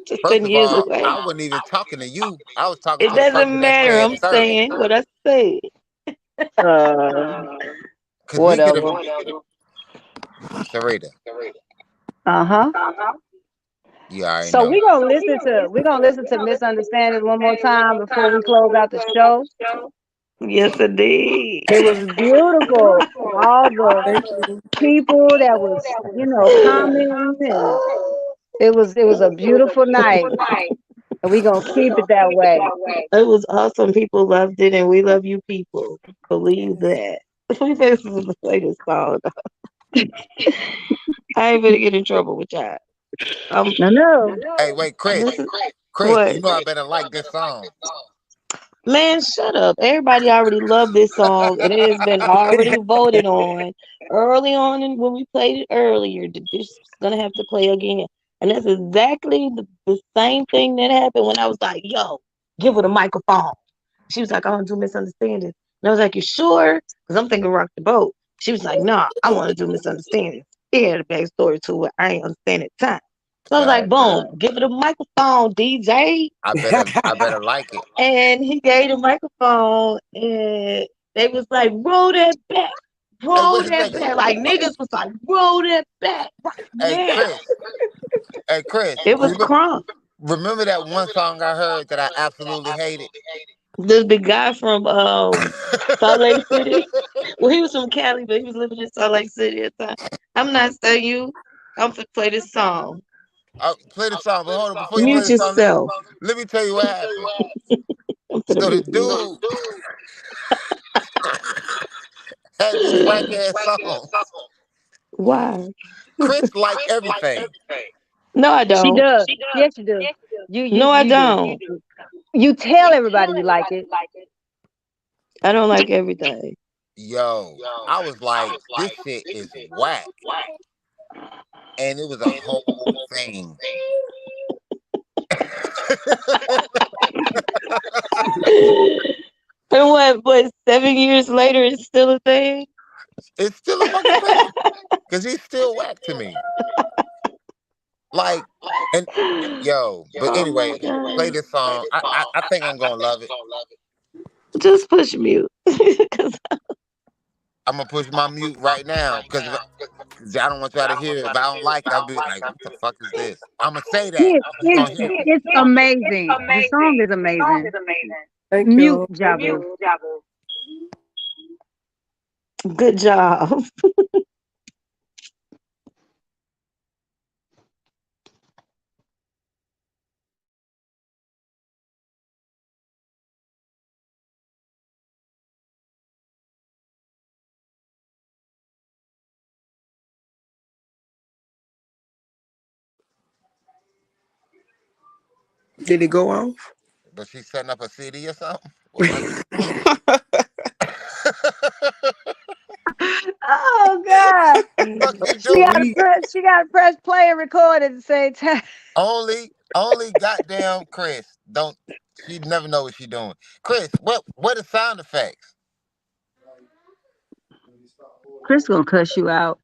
Just First 10 of years all, away. I wasn't even talking to you. I was talking It to the person doesn't that matter. said I'm 30. saying what I said. uh, Because we get a whatever. Sarita. Uh-huh. You already So know. we're gonna listen to Misunderstandings one more time before we close out the show. Yes, indeed. It was beautiful. All the Thank you. people that was, commenting, and it was a beautiful night. And we're gonna keep it that way. It was awesome. People loved it, and we love you people. Believe that. We basically play this song. I ain't gonna get in trouble with y'all. Um, No, no. Hey, wait, this Chris. is Chris, what. you know I better like this song. Man, shut up. Everybody already loved this song. It has been already voted on early on and when we played it earlier. This is gonna have to play again. And that's exactly the same thing that happened when I was like, yo, give her the microphone. She was like, I want to do misunderstanding. And I was like, you sure? Because I'm thinking rock the boat. She was like, nah, I want to do misunderstanding. He had a backstory to it. I ain't understand at the time. So I was like, God boom, damn. give it a microphone, DJ. I better like it. And he gave the microphone and they was like, roll that back. Hey, Roll wait a that second. back. Like niggas was like, roll that back right Hey, now. Chris. Hey, Chris. It was crunk. Remember that one song I heard that I absolutely hated? This big guy from Salt Lake City. Well, he was from Cali, but he was living in Salt Lake City at the time. I'm not saying you. I'm gonna play this song. Play the song, but hold on. Before you play Mute the song, let me yourself. let me tell you what happened. I'm gonna So the mute you. dude had these whack ass songs. Why? Chris like everything. No, I She don't. does. Yes, you do. No, I You do. don't. You tell everybody you like it. I don't like everything. Yo, I was like, this shit is whack. And it was a whole thing. And what, 7 years later, it's still a thing? It's still a fucking thing. Because he's still whack to me. Like, and yo, but Oh my anyway, play God. this song. I think I'm gonna love it. Just push mute. 'Cause I'm gonna push my mute right now because I don't want y'all to hear it. If I don't like it, I'll be like, "What the fuck is this?" I'm gonna say that. You gonna hear it? It's amazing. The song is amazing. Thank Mute, you. Jabu. good job. Did it go off? But she's setting up a CD or something. What? Oh God. Fuck you She got doing? to We press play and record at the same time. Only goddamn Chris. Don't she never know what she doing. Chris, what are sound effects? Chris gonna cuss you out.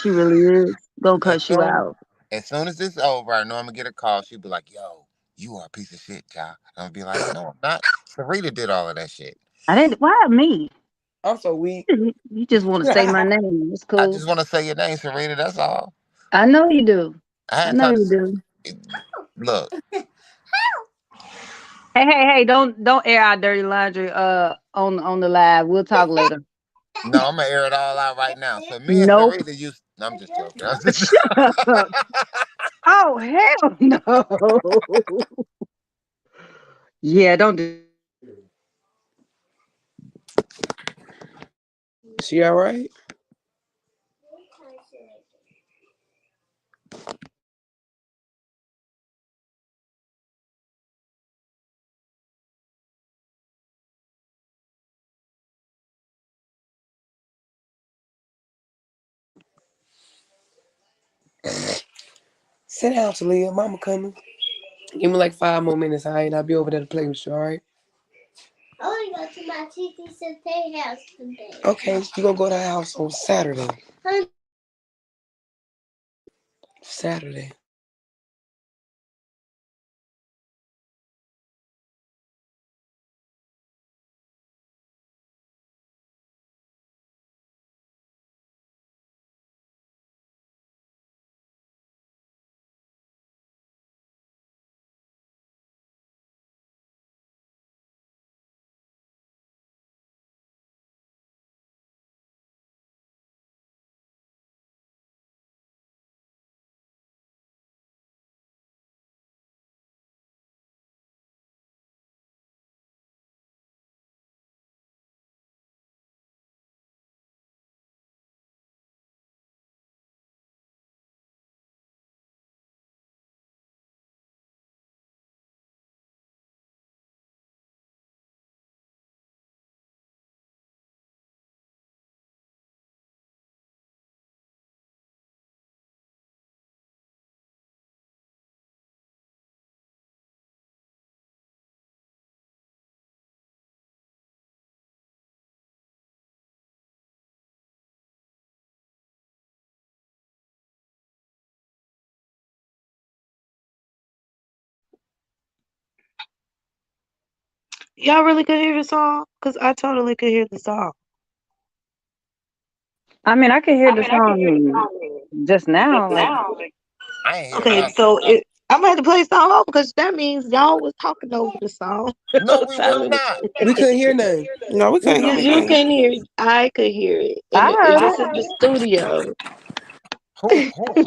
She really is gonna As cuss you soon out. as soon as this over, I know I'm gonna get a call. She'll be like, "Yo, you are a piece of shit, child." I'm gonna be like, "No, I'm not." Sarita did all of that shit. I didn't. Why me? I'm so weak. You just want to say my name. It's I cool. just want to say your name, Sarita. That's all. I know you do. I I had know time you to do. look. Hey! Don't air our dirty laundry on the live. We'll talk later. No, I'm gonna air it all out right now. So me and Nope. Sarita used. No, I'm just joking. I'm just. Shut up. Oh hell no. Yeah, don't do. She all right? Sit down, Talia. Mama coming. Give me like 5 more minutes, all right? I'll be over there to play with you, all right? I want to go to my Titi Sante house today. Okay, you gonna go to the house on Saturday. Huh? Saturday. Y'all really could hear the song? Because I totally could hear the song. I mean, I could hear the song just now. Like, I ain't hear Okay, nothing. so I'm gonna have to play the song over because that means y'all was talking over the song. No, we was not. We couldn't hear nothing. No, we couldn't hear You anything. can hear it. I could hear it. I And heard this it. is the studio.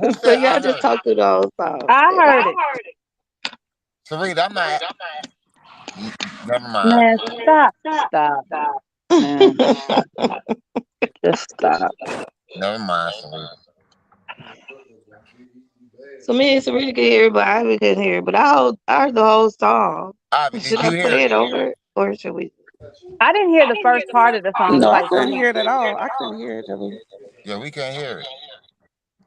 Who So said I y'all just heard? talk through the whole song. I heard it. Sarita, I'm not. Never mind. Man, stop, man. Just stop. Never mind, Sarita. So me and Sabrina could hear it, but I couldn't hear it. But I heard the whole song. Ivy, Should did I you hear play it? it over or should we? I didn't hear the first part of the song. No, It's I like couldn't hear it at all. I couldn't hear it, Jelly. Yeah, we can't hear it.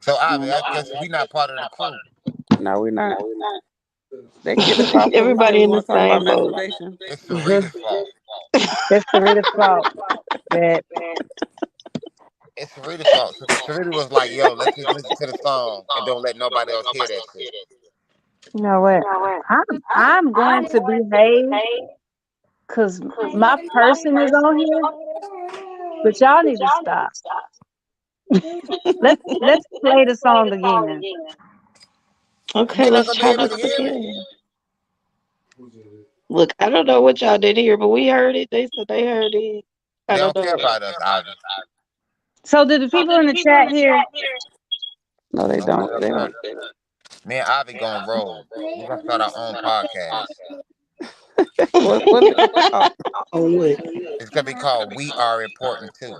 So Ivy, I guess we not part of the crew. No, we're not. They can get us off because we said Everybody we in the want to talk about same boat. masturbation. It's Sarita's fault. it's Sarita's fault. That It's Sarita's fault. Sarita was like, "Yo, let's just listen to the song and don't let nobody else hear that shit." you know what? I'm going to behave because my person is on here, but y'all need to stop. Let's play the song again. Okay, You're not let's gonna be try able to this hear it. again. Look, I don't know what y'all didn't hear, but we heard it. They said they heard it. They I don't don't care know. about us, Ivy. So did the people in the chat here? No, they Nobody don't. else They heard don't. it. Me and Ivy gonna roll. We're gonna start our own podcast. What's it called? On what? It's gonna be called "We Are Important Too."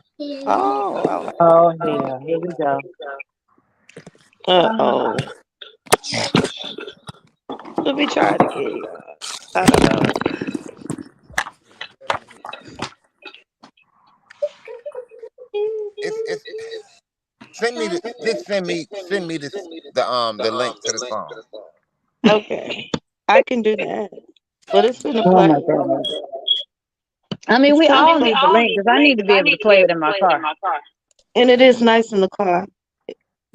Oh, I like Oh yeah, here we go. Uh-oh. Let me try it again. I don't know. It's send me the link to the song. Okay. I can do that. But it's gonna Oh play. my goodness. I mean, It's we gonna all play. need the link because I need to be able to play it in my car. And it is nice in the car.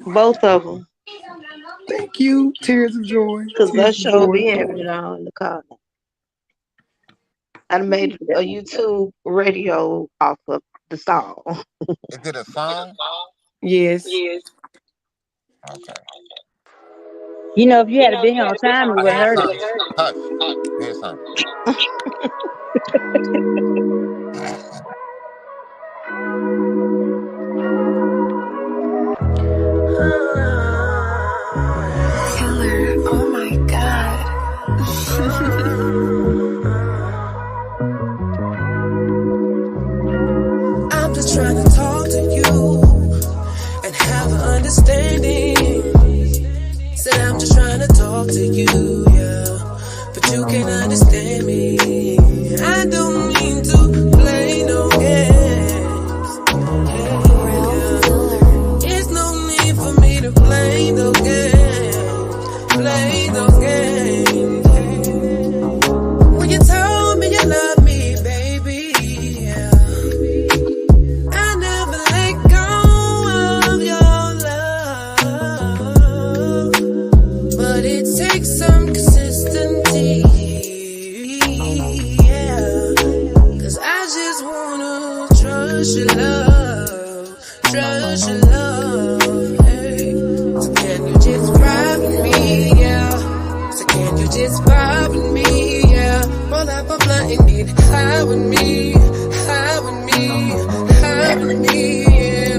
Both of them. Thank you. Tears of joy. Because Tears that of show joy. be having it on in the car. I made a YouTube radio off of the song. Is it a song? Yes. Okay. You know, if you had been here on time, you I would have hear heard it. something. Hush. I hear something. Killer, oh my god. I'm just trying to talk to you and have an understanding. Said I'm just trying to talk to you, yeah, but you can't understand me. I don't mean to play no games. There's no need for me to play no games. Play those games. When you told me you love me, baby, yeah, I never let go of your love, but it takes some consistency, yeah, 'cause I just wanna trust your love, trust your love, hey. So can you just ride with me, yeah? So can you just vibe with me, yeah? Roll up a blunt and get high with me, high with me, high with me, yeah.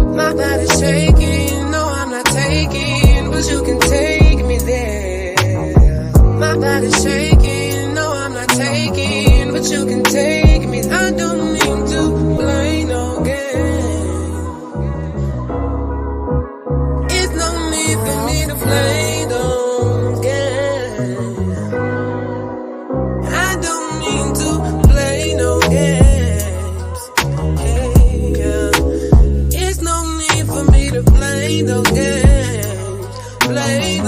My body's shaking, no I'm not taking, but you can take me there. My body's shaking, no I'm not taking, but you can take me. I don't mean to play no game. It's no need for me to play no game. I don't mean to play no games. Hey, yeah. It's no need for me to play no games. Play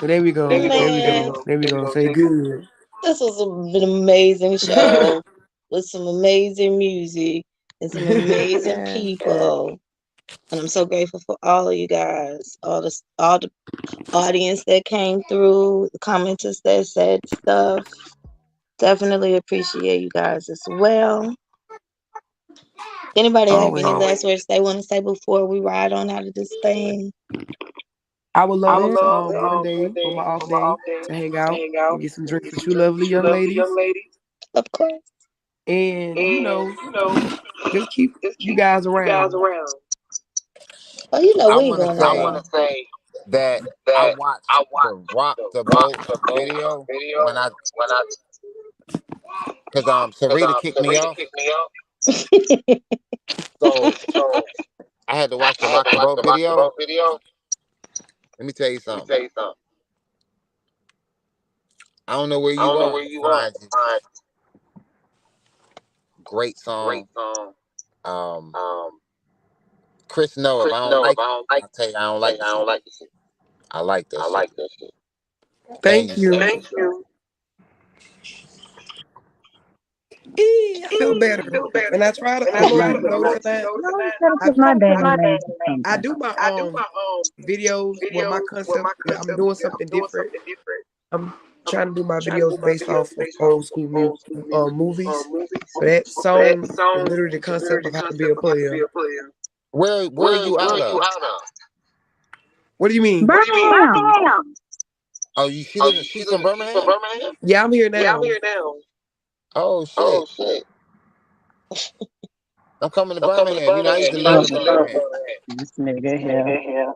There we go. There we Man, go. There we go. Say good. this was an amazing show with some amazing music and some amazing Yes. people. And I'm so grateful for all of you guys, all the audience that came through, the commenters that said stuff. Definitely appreciate you guys as well. Anybody have any Always. last words they want to say before we ride on out of this thing? I would love Man, to one day on my off day to hang out and get some drinks with you lovely young ladies. Of course. And just keep you guys around. Oh, you know I we ain't want to going say nowhere. that I watched the Rock the Boat video because Sarita kicked me off, so I had to watch the Rock the Boat video. Let me tell you something. I don't know where you are to find you. Great song. Um, Chris, no, if I don't like it, I'll tell you I don't like the shit. I like that shit. And Thank you, sir. you. I feel better. And I try to, I don't know if you notice or not. No, you gotta I put my daddy name or I something. do my videos where my concept I'm doing something different. I'm trying to do my videos based off of old school movies. But that song is literally the concept of how to be a player. Where are you out of? What do you mean? Birmingham. Oh, she's from Birmingham? Yeah, I'm here now. Oh shit. I'm coming to Birmingham. You know, I used to live in Birmingham. This nigga here.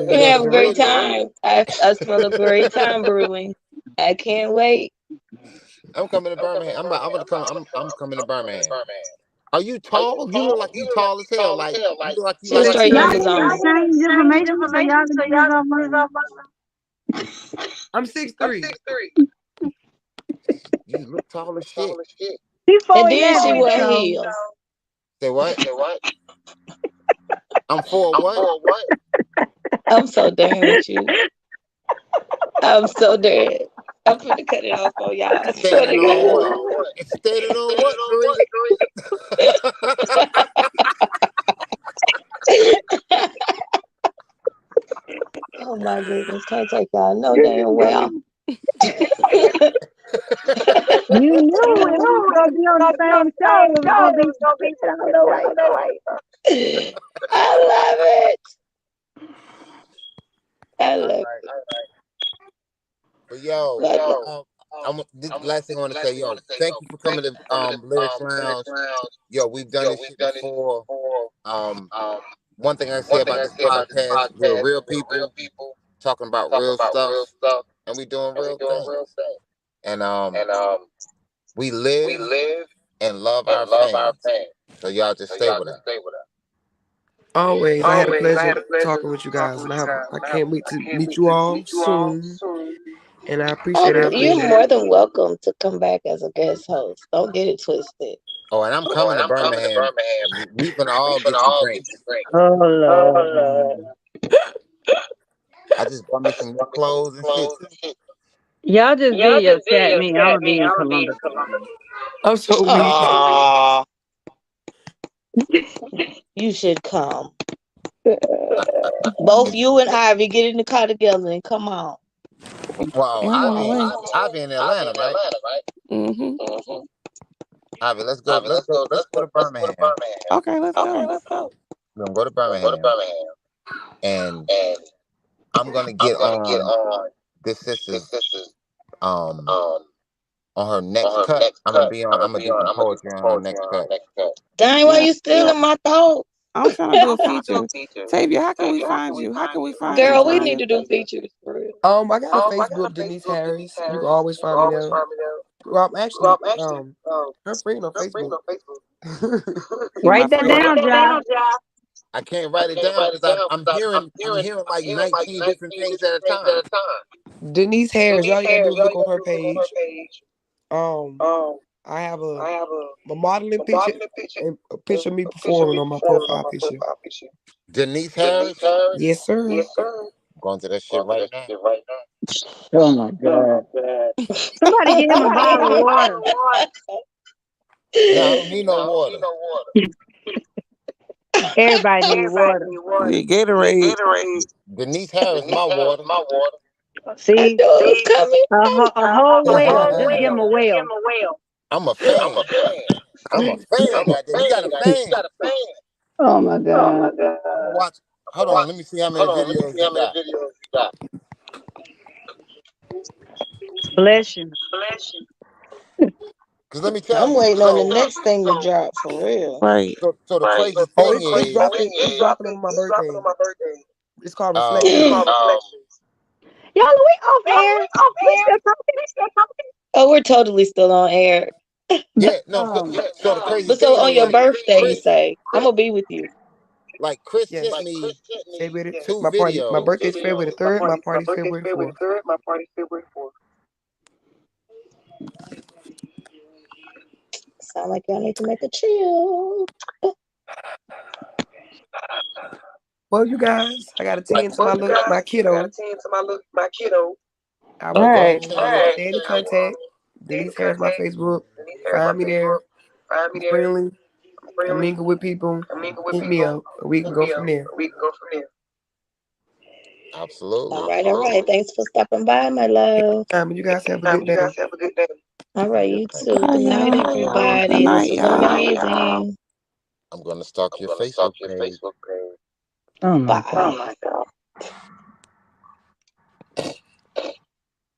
We have a great time. I smell a great time brewing. I can't wait. I'm coming to Birmingham. I'm gonna come. I'm coming to Birmingham. Are you tall? You look like you tall as hell. Like you look like you She's like straight Y'all from the need to zone. exchange information so y'all can use our money. I'm 6'3". you look tall as shit. He And then she 4'11", wore so heels. Say what? I'm for what? I'm so done with you. I'm so dead. I'm finna cut it off on y'all. I swear Standing to on what? God. It's standing on what, Oh my goodness, can't take y'all no damn well. you knew if we was gonna be on the same show, it was gonna be speaking all the way. I love it. I love Right. But yo, it. this last thing I want to say, yo, thank you for coming to Lyrics Lounge. Yo, we've done this shit before. Um, one thing I say about this podcast, we're real people talking about real stuff, and we doing real things. And we live and love our fans. So y'all just stay with us. Always. I had a pleasure talking with you guys, and I can't wait to meet you all soon. And I appreciate You're everything. more than welcome to come back as a guest host. Don't get it twisted. Oh, and I'm coming to Birmingham. We gonna all get some drinks. Oh Lord. I just bought me some new clothes and shit too. Y'all just video chat me. I'm gonna be in Columbus. I'm so weak. Aww. You should come. Both you and Ivy get in the car together and come on. Wow, I'm on the way. Ivy in Atlanta, right? Mm-hmm. Ivy, let's go to Birmingham. Okay, let's go. We're gonna go to Birmingham, and I'm gonna get on this sister's um on her next cut. I'm gonna do some poetry on her next cut. Dang, why you stealing my thoughts? I'm trying to do a feature. Tavia, how can we find you? How can we find you, Girl, we Tavia? need to do features for real. I got a Facebook, Denise Harris. You can always find me there. Well, I'm actually her friend on Facebook. You my Write that friend. down, John. I can't write it down because I'm hearing like 19 different things at a time. Denise Harris. All you gotta do is look on her page. I have a modeling picture and a picture of me performing on my profile picture. Denise Harris. Yes, sir. Going to that shit right now. Oh my God. Somebody get him a bottle of water. No, I don't need no water. Everybody need water. Yeah, Gatorade. Denise Harris, my water. See, It's coming. a whole well. Just give him a well. I'm a fan. I'm a fan, goddamn. You got a fan. Oh my God. I'm gonna watch. Hold on, let me see how many videos you got. Bless you. Cause let me tell I'm you. waiting on the next thing to drop for real. Right. So the crazy Oh, thing it's is, dropping. It's dropping on my birthday. It's called um, Reflections. Y'all, we off air. We still talking. Oh, we're totally still on air. yeah, no. So, Oh my so the crazy But so thing on your is, birthday, you Chris, say, I'm gonna be with you. like Chris Yes. sent me February. two My party. My videos. birthday's February 3rd. My party's February 4th. Sound like y'all need to make a chill. Well, you guys, I got to tend to my kiddo. I All will right. stay in contact. Denise Harris, my Facebook. Find me there. I'm friendly. I mingle with people. Hit me up. And we can go from there. Absolutely. All right. Thanks for stopping by, my love. And you guys have a good day. All right, you Thank too. you. Good night, everybody. Good This night, was y'all. amazing. I'm gonna stalk your Facebook page. Oh my Bye. God.